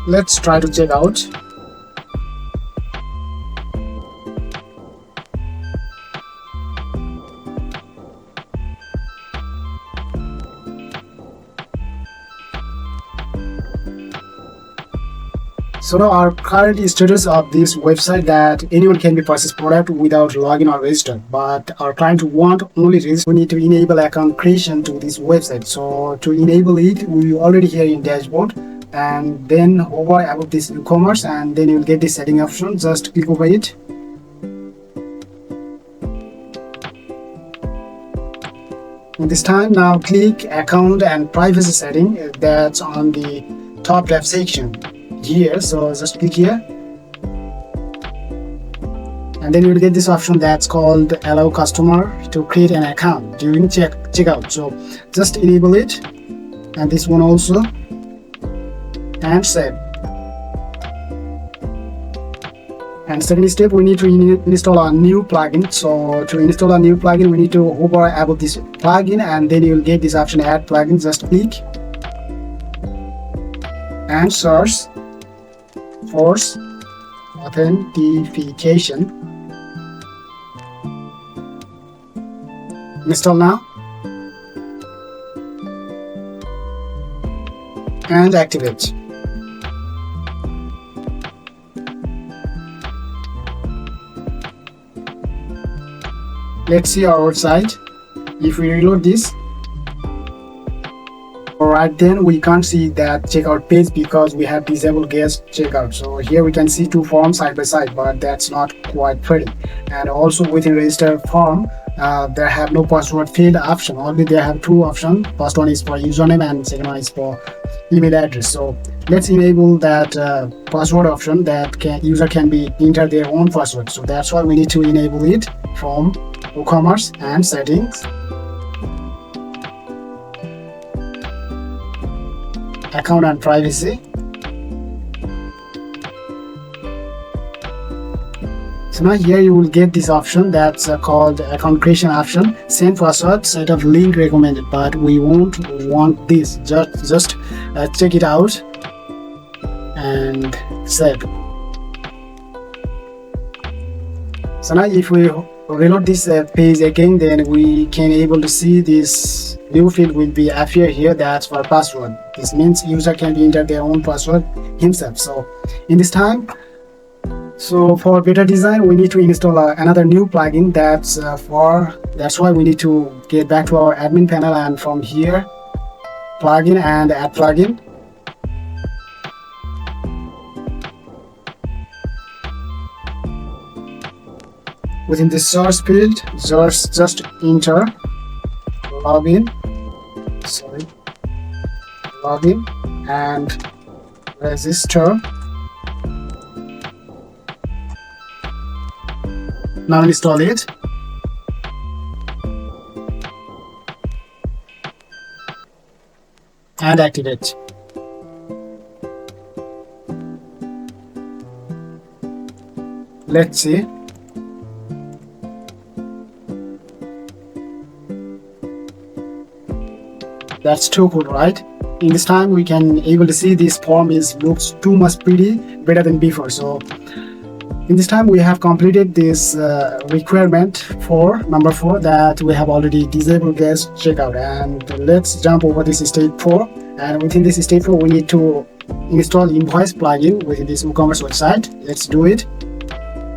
[SPEAKER 1] Let's try to check out. So now our current status of this website that anyone can be purchase product without login or register, but our client want only register. We need to enable account creation to this website. So to enable it, we already here in dashboard, and then over about this WooCommerce, and then you'll get the setting option. Just click over it. And this time now click account and privacy setting, that's on the top left section here. So just click here, and then you'll get this option that's called allow customer to create an account during checkout. So just enable it, and this one also, and save. And second step, we need to install a new plugin. So to install a new plugin, we need to hover about this plugin, and then you'll get this option add plugin. Just click and search force authentication. Install now and activate. Let's see our website. If we reload this, alright, then we can't see that checkout page because we have disabled guest checkout. So here we can see two forms side by side, but that's not quite pretty. And also within register form, there have no password field option. Only they have two options. First one is for username and second one is for email address. So let's enable that password option that user can be enter their own password. So that's why we need to enable it from WooCommerce and settings, account and privacy. So now here you will get this option that's called account creation option, same password, set of link recommended, but we won't want this. Just check it out and save. So now if we reload this page again, then we can able to see this new field will be appear here. That's for password. This means user can enter their own password himself. So in this time, so for better design, we need to install another new plugin. That's why we need to get back to our admin panel, and from here, plugin and add plugin. Within the source field, just enter login and register. Now install it. And activate. Let's see. That's too cool, right? In this time, we can able to see this form looks too much pretty, better than before. So in this time, we have completed this requirement for number 4, that we have already disabled guest checkout. And let's jump over this stage 4. And within this stage 4, we need to install invoice plugin within this WooCommerce website. Let's do it.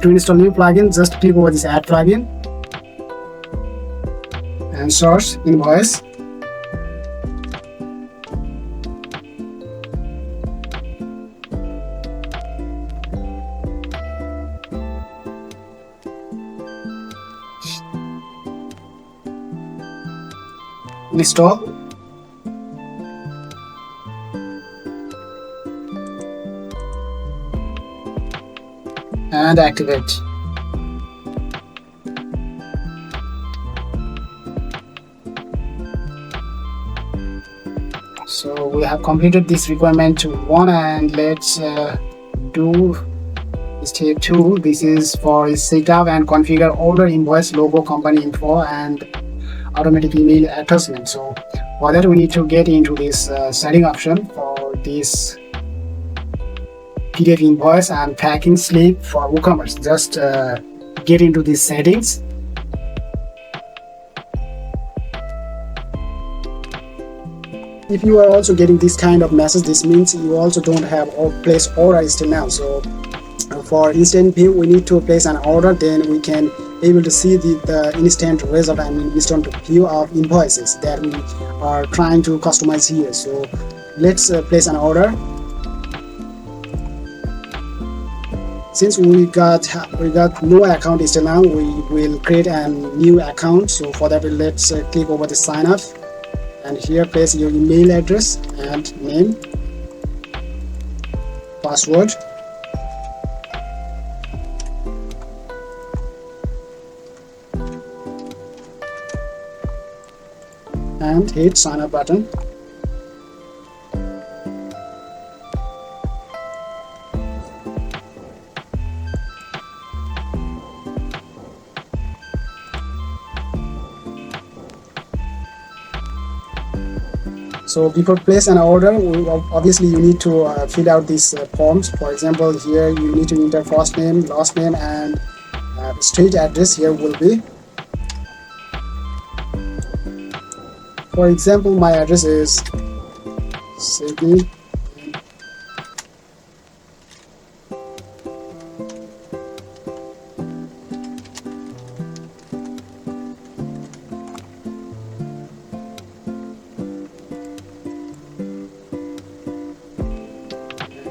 [SPEAKER 1] To install new plugin, just click over this add plugin and search invoice. Install and activate. So we have completed this requirement 1, and let's do step 2. This is for set up and configure order, invoice, logo, company info, and automatic email attachment. So for that, we need to get into this setting option for this PDF invoice and packing slip for WooCommerce. Just get into these settings. If you are also getting this kind of message, this means you also don't have place order still now. So for instant view, we need to place an order, then we can able to see the instant result, instant view of invoices that we are trying to customize here. So let's place an order. Since we got no account still now, we will create a new account. So for that, let's click over the sign up, and here place your email address and name, password, and hit sign up button. So before place an order, obviously you need to fill out these forms. For example, here you need to enter first name, last name, and street address here will be. For example, my address is Sydney.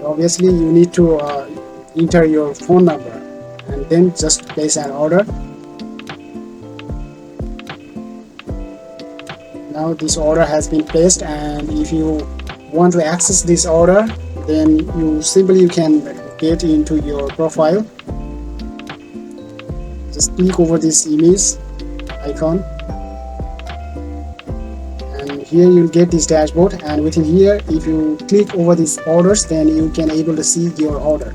[SPEAKER 1] Obviously, you need to enter your phone number and then just place an order. Now this order has been placed, and if you want to access this order, then you can get into your profile. Just click over this image icon, and here you'll get this dashboard, and within here, if you click over these orders, then you can able to see your order.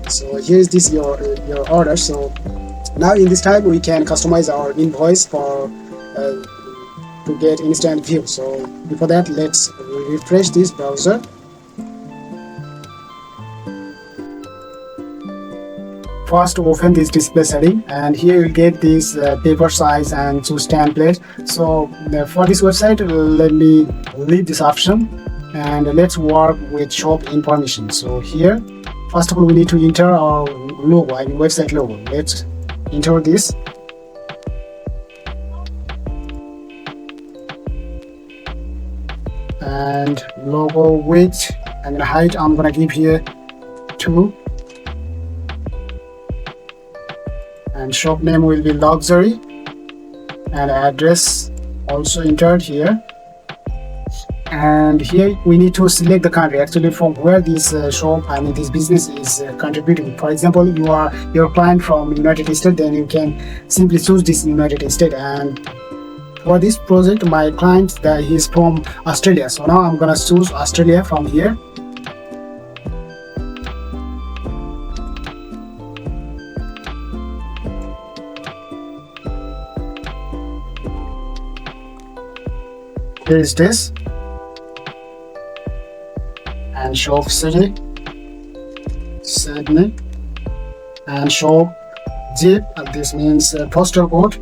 [SPEAKER 1] So here is this your order. So now in this type we can customize our invoice for to get instant view. So before that, let's refresh this browser. first open this display setting, and here you'll get this paper size and choose template. So for this website, let me leave this option and let's work with shop information. So here, first of all, we need to enter our logo, I mean website logo. Let's enter this. And logo width and height, I'm gonna give here 2. And shop name will be luxury, and address also entered here. And here we need to select the country actually from where this shop, I mean this business is contributing. For example, you are your client from United States, then you can simply choose this United States. And for this project, my client that he is from Australia, so now I'm gonna choose Australia from here. Here is this, and shop city, Sydney, and shop zip, and this means postal code.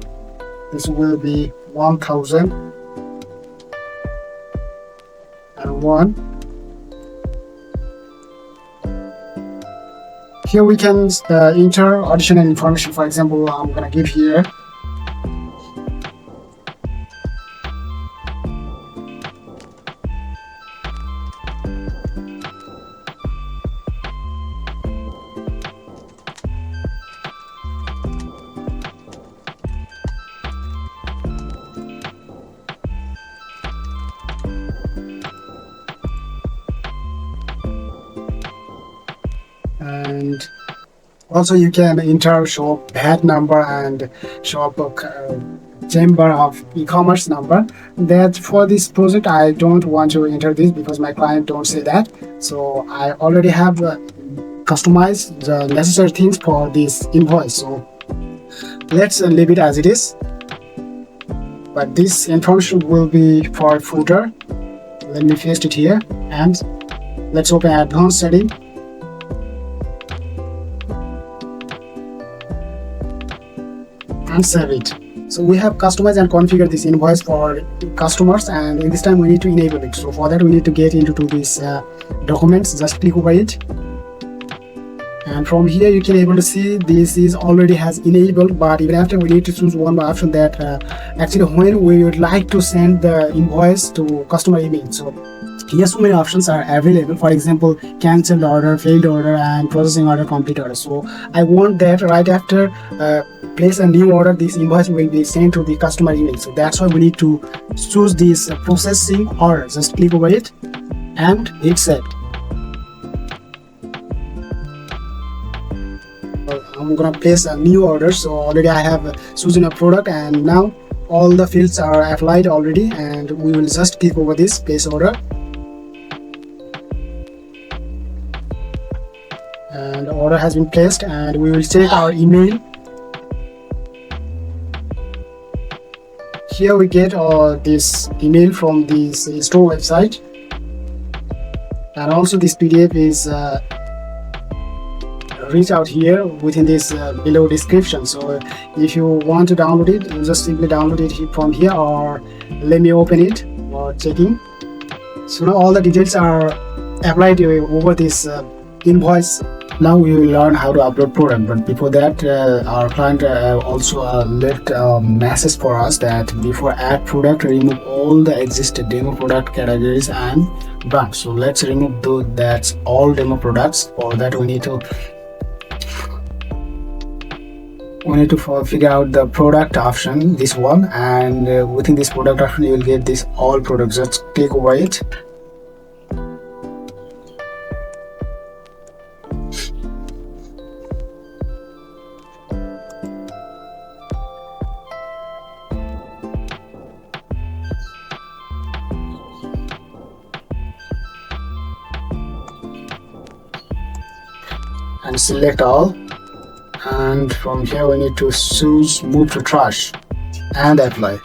[SPEAKER 1] This will be 1001. Here we can enter additional information. For example, I'm gonna give here and also you can enter shop VAT number and shop chamber of e-commerce number. That for this project I don't want to enter this because my client don't say that, so I already have customized the necessary things for this invoice, so let's leave it as it is. But this information will be for footer. Let me paste it here, and let's open advanced setting. And save it. So we have customized and configured this invoice for customers, and in this time we need to enable it. So for that we need to get into this documents, just click over it, and from here you can able to see this is already has enabled, but even after we need to choose one more option that actually when we would like to send the invoice to customer email. So here so many options are available. For example, cancelled order, failed order, and processing order, complete order. So I want that right after place a new order, this invoice will be sent to the customer email. So that's why we need to choose this processing order. Just click over it and hit save. I'm gonna place a new order. So already I have chosen a product, and now all the fields are applied already, and we will just click over this place order, and the order has been placed, and we will check our email. Here we get this email from this store website, and also this PDF is reach out here within this below description. So if you want to download it, you just simply download it from here, or let me open it for checking. So now all the details are applied over this invoice. Now we will learn how to upload product, but before that our client also left a message for us that before add product, remove all the existing demo product categories and brands. So let's remove that's all demo products. For that we need to figure out the product option, this one, and within this product option you will get this all products. Just click over it, and select all, and from here we need to choose move to trash and apply.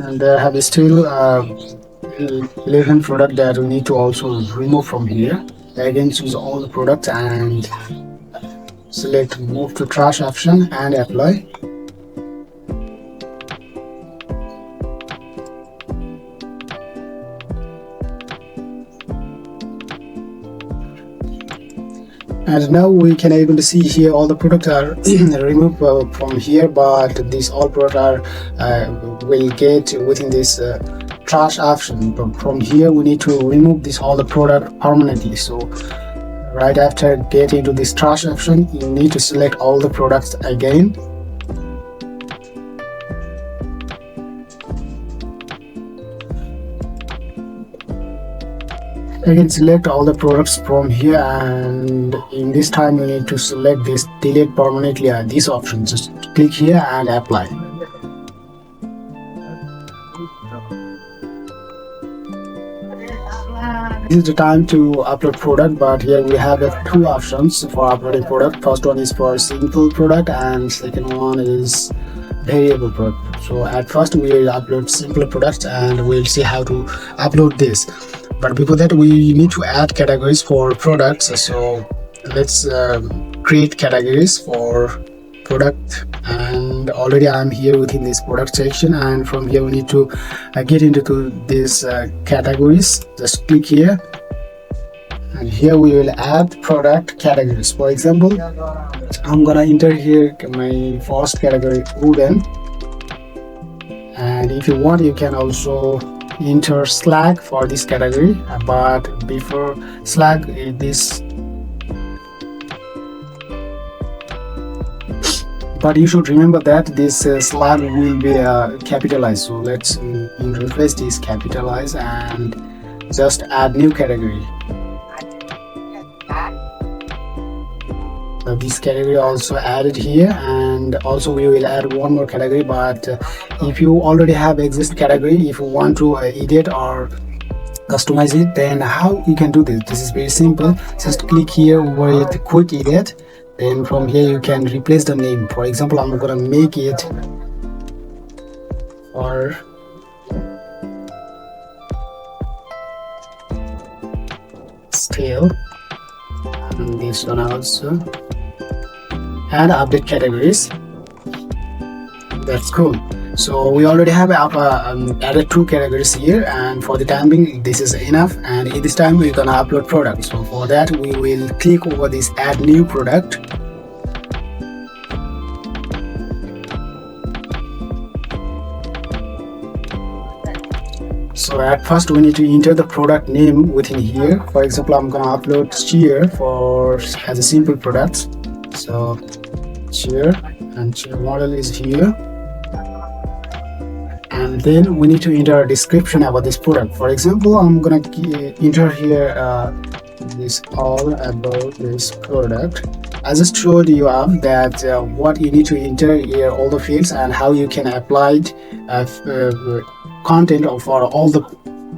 [SPEAKER 1] and there have still 11 product that we need to also remove from here. Again, choose all the products and select move to trash option and apply. And now we can able to see here all the products are removed from here, but these all products are will get within this trash option. But from here we need to remove this all the product permanently. So right after get into this trash option, you need to select all the products again. Again, select all the products from here, and in this time you need to select this delete permanently this option. Just click here and apply. This is the time to upload product, but here we have two options for uploading product. First one is for simple product and second one is variable product. So at first we will upload simple products and we'll see how to upload this. But before that we need to add categories for products. So let's create categories for product, and already I'm here within this product section, and from here we need to get into these categories. Just click here, and here we will add product categories. For example, I'm gonna enter here my first category, wooden, and if you want you can also enter slag for this category, but before slag this, but you should remember that this slag will be capitalized. So let's replace this capitalize and just add new category. So this category also added here, and also we will add one more category. But if you already have existing category, if you want to edit or customize it, then how you can do this? This is very simple. Just click here with quick edit. Then from here you can replace the name. For example, I'm gonna make it for scale, and this one also, and update categories. That's cool. So we already have added two categories here, and for the time being this is enough. And in this time we're gonna upload product. So for that we will click over this add new product. So at first we need to enter the product name within here. For example, I'm gonna upload chair as a simple product. So chair, and chair model is here. And then we need to enter a description about this product. For example, I'm gonna enter here this all about this product. I just showed you that what you need to enter here, all the fields, and how you can apply content for all the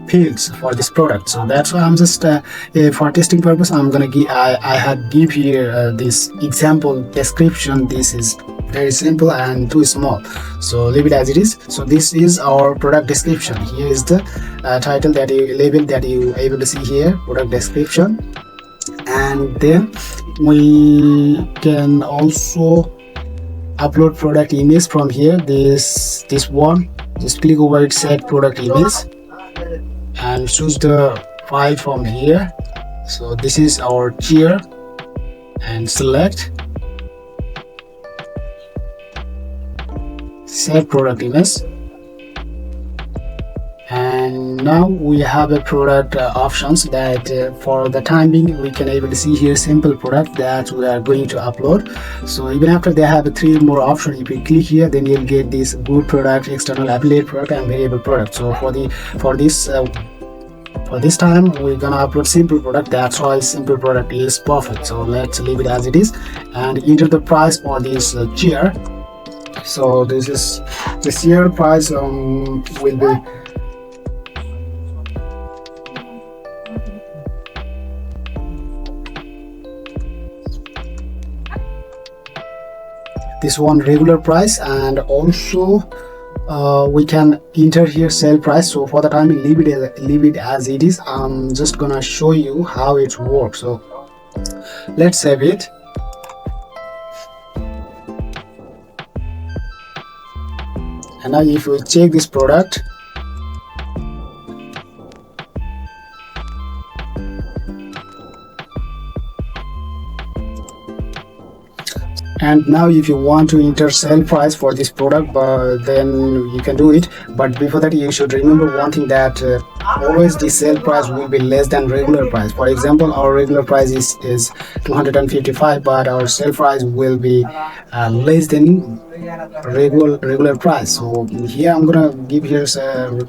[SPEAKER 1] fields for this product. So that's why I'm just for testing purpose I'm gonna give I had give here this example description. This is very simple and too small, so leave it as it is. So this is our product description. Here is the title that you label that you able to see here, product description. And then we can also upload product image from here. This one, just click over it, set product image, and choose the file from here. So this is our chair, and select set product image. And now we have a product options that for the time being we can able to see here simple product that we are going to upload. So even after they have three more options, if you click here then you'll get this good product, external affiliate product, and variable product. So for this time we're gonna upload simple product. That's why simple product is perfect. So let's leave it as it is and enter the price for this chair. So this is the chair price will be this one regular price, and also we can enter here sale price. So for the time, leave it as it is. I'm just gonna show you how it works. So let's save it. And now if we check this product, and now if you want to enter sale price for this product, then you can do it. But before that, you should remember one thing, that always the sale price will be less than regular price. For example, our regular price is 255, but our sale price will be less than regular price. So here I'm gonna give here sale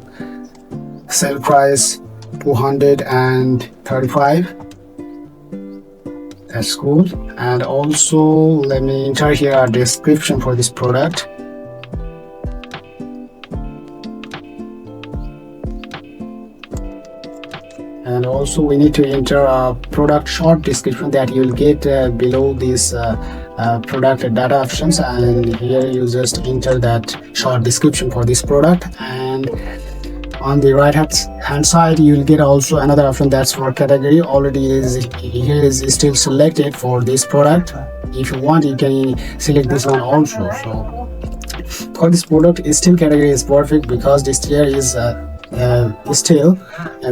[SPEAKER 1] price 235. That's cool. And also let me enter here a description for this product. And also we need to enter a product short description that you'll get below this product data options, and here you just enter that short description for this product. And on the right hand side, you'll get also another option that's for category. Already is still selected for this product. If you want, you can select this one also. So for this product, still category is perfect because this tier is still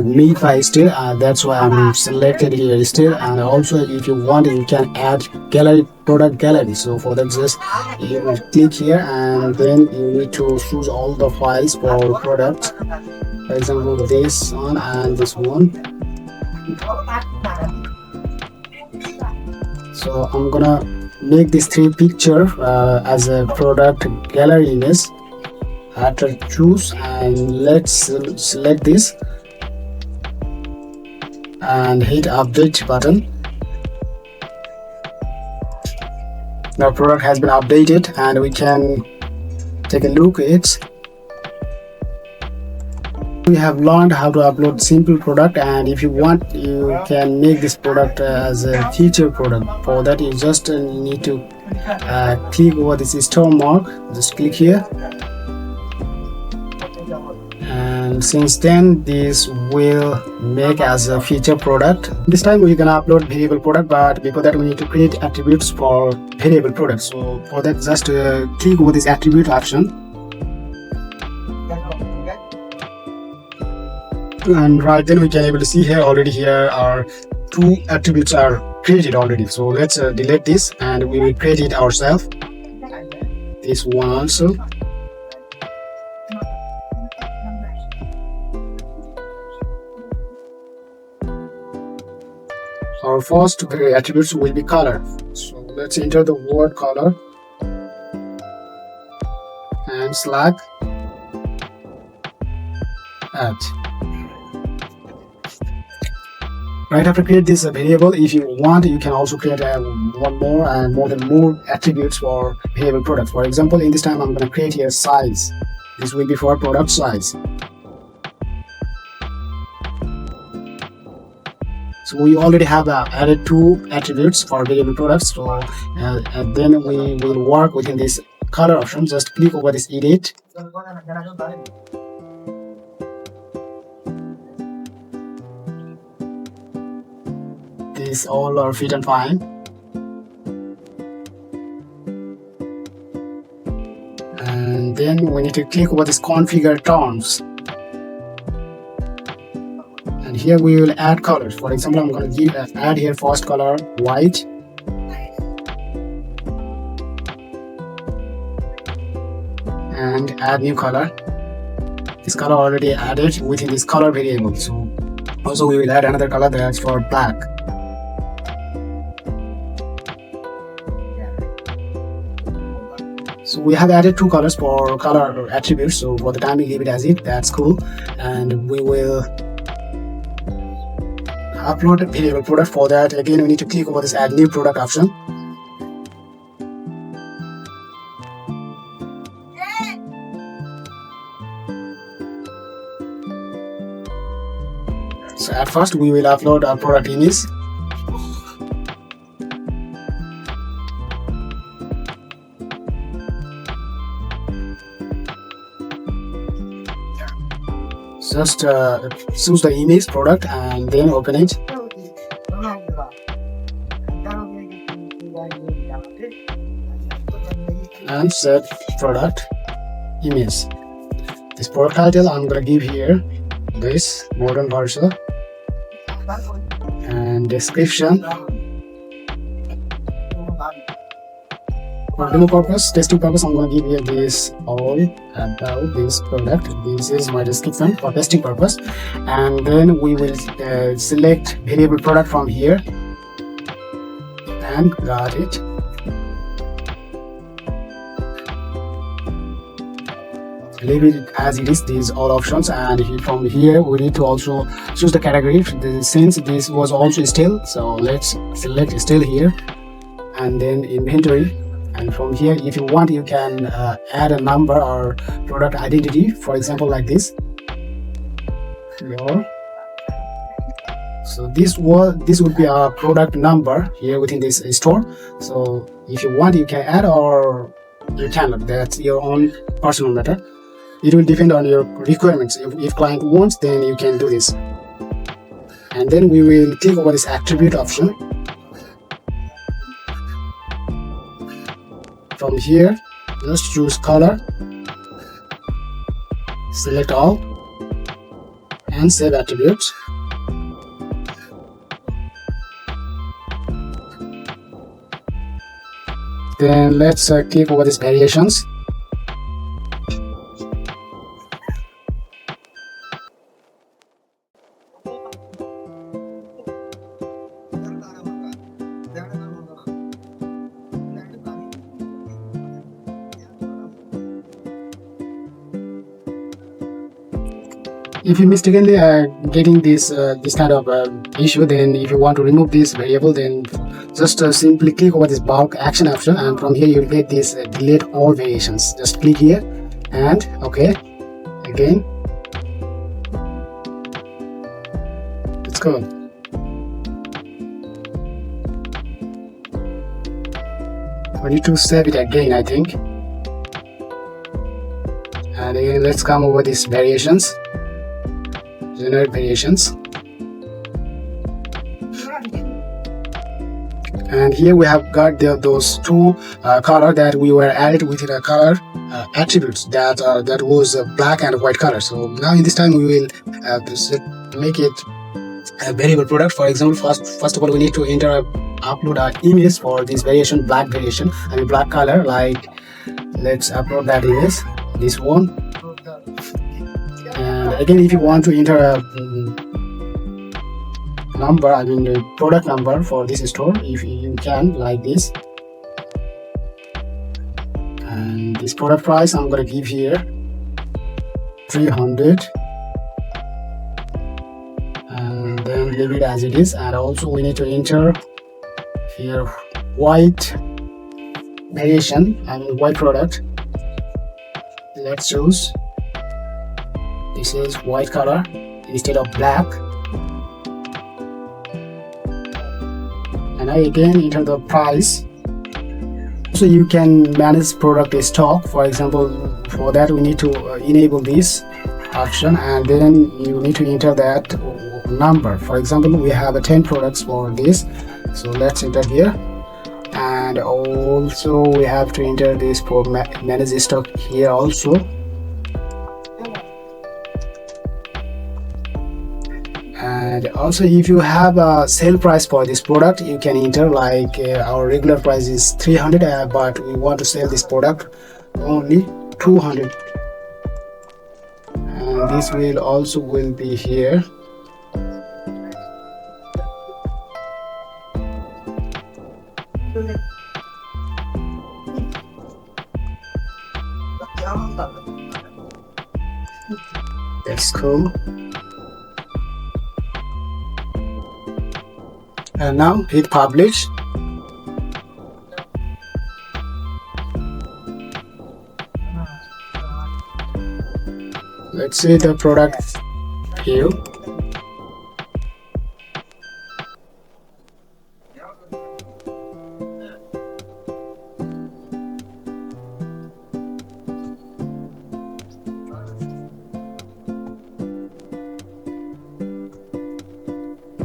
[SPEAKER 1] made by still. That's why I'm selected here still. And also, if you want, you can add gallery, product gallery. So for that, just you will click here, and then you need to choose all the files for products. For example, this one and this one. So I'm gonna make this 3 picture as a product gallery image. After choose, and let's select this and hit update button. Now product has been updated, and we can take a look at it. We have learned how to upload simple product, and if you want, you can make this product as a feature product. For that, you just need to click over this store mark. Just click here, and since then this will make as a feature product. This time we can upload variable product, but before that we need to create attributes for variable product. So for that, just click over this attribute option, and right then we can able to see here already here our 2 attributes are created already. So let's delete this, and we will create it ourselves, this one also. Our first attributes will be color. So let's enter the word color and slash add. Right after create this variable, if you want, you can also create one more and more attributes for variable product. For example, in this time I'm going to create here size. This will be for product size. So we already have added 2 attributes for variable products. So and then we will work within this color option. Just click over this edit. These all are fit and fine. And then we need to click over this configure terms. And here we will add colors. For example, I'm going to add here first color white, and add new color. This color already added within this color variable. So also we will add another color that's for black. So we have added 2 colors for color attributes. So for the time we leave it as it. That's cool. And we will upload a variable product. For that, again we need to click over this add new product option. So at first we will upload our product image. just choose the image product and then open it and set product image. This product title I'm gonna give here this modern version, and description for demo purpose, testing purpose, I'm gonna give you this all about this product. This is my description for testing purpose, and then we will select variable product from here and got it. Leave it as it is, these all options, and from here we need to also choose the category. Since this was also still, so let's select still here, and then inventory. And from here, if you want, you can add a number or product identity, for example, like this. So this would be a product number here within this store. So if you want, you can add, or you cannot. That's your own personal matter. It will depend on your requirements. If client wants, then you can do this. And then we will click over this attribute option. From here, just choose color, select all, and save attributes. Then let's click over these variations. If you mistakenly are getting this kind of issue, then if you want to remove this variable, then just simply click over this bulk action option, and from here you will get this delete all variations. Just click here and okay again. Let's go. We need to save it again, I think. And again, let's come over these variations. Generate variations, and here we have got those two color that we were added within a color attributes that was black and white color. So now in this time we will make it a variable product. For example, first of all we need to upload an image for this variation, black variation, and black color. Like let's upload that image, this one. And again, if you want to enter a number, I mean the product number for this store, if you can, like this. And this product price I'm going to give here 300, and then leave it as it is. And also we need to enter here white variation, I mean white product. Let's choose this is white color instead of black, and I again enter the price. So you can manage product stock. For example, for that we need to enable this option, and then you need to enter that number. For example, we have 10 products for this, so let's enter here. And also we have to enter this for manage stock here also. And also if you have a sale price for this product, you can enter like our regular price is 300, but we want to sell this product only 200, and this will also be here. That's cool. And now hit publish. Let's see the product view.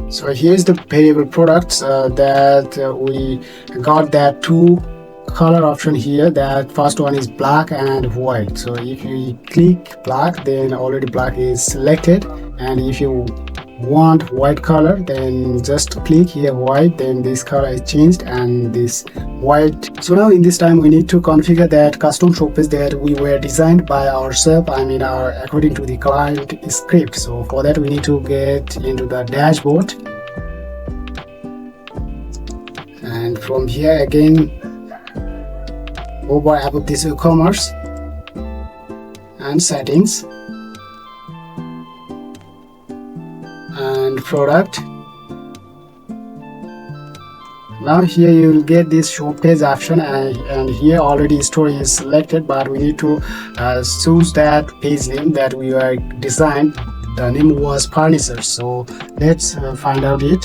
[SPEAKER 1] So here's the variable products that we got that two color option here. That first one is black and white. So if you click black, then already black is selected, and if you want white color, then just click here white, then this color is changed and this white. So now in this time we need to configure that custom shop page that we were designed by ourselves, according to the client script. So for that we need to get into the dashboard, and from here again over above this WooCommerce and settings and product. Now here you will get this show page option, and here already store is selected, but we need to choose that page name that we are designed. The name was furniture, so let's find out it,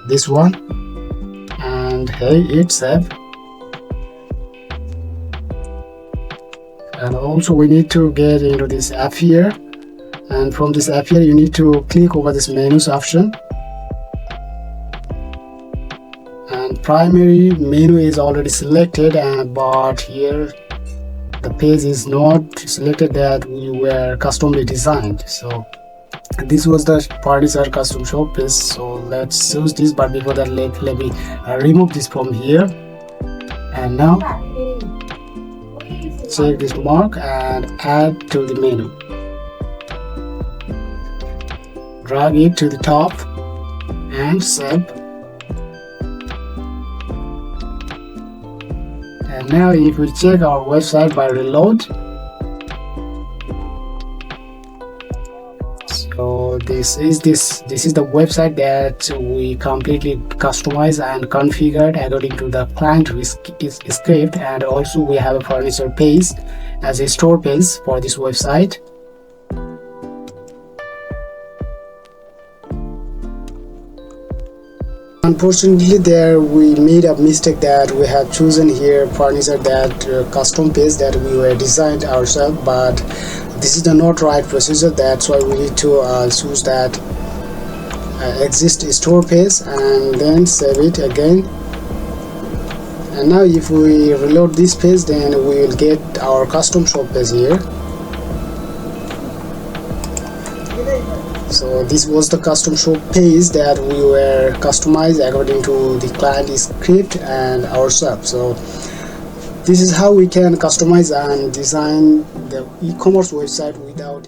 [SPEAKER 1] this one, and hey, it's save. And also we need to get into this app here, and from this app here you need to click over this menus option, and primary menu is already selected, but here the page is not selected that we were customly designed. So this was the furniture custom shop page, so let's choose this, but before that let me remove this from here. And now check this mark and add to the menu, drag it to the top and save. And now if we check our website by reload, so this is the website that we completely customized and configured according to the client script, and also we have a furniture page as a store page for this website. Unfortunately, there we made a mistake that we have chosen here furniture that custom page that we were designed ourselves, but this is the not right procedure. That's why we need to choose that exist store page and then save it again. And now if we reload this page, then we will get our custom shop page here. So this was the custom shop page that we were customized according to the client script and ourselves. So this is how we can customize and design the e-commerce website without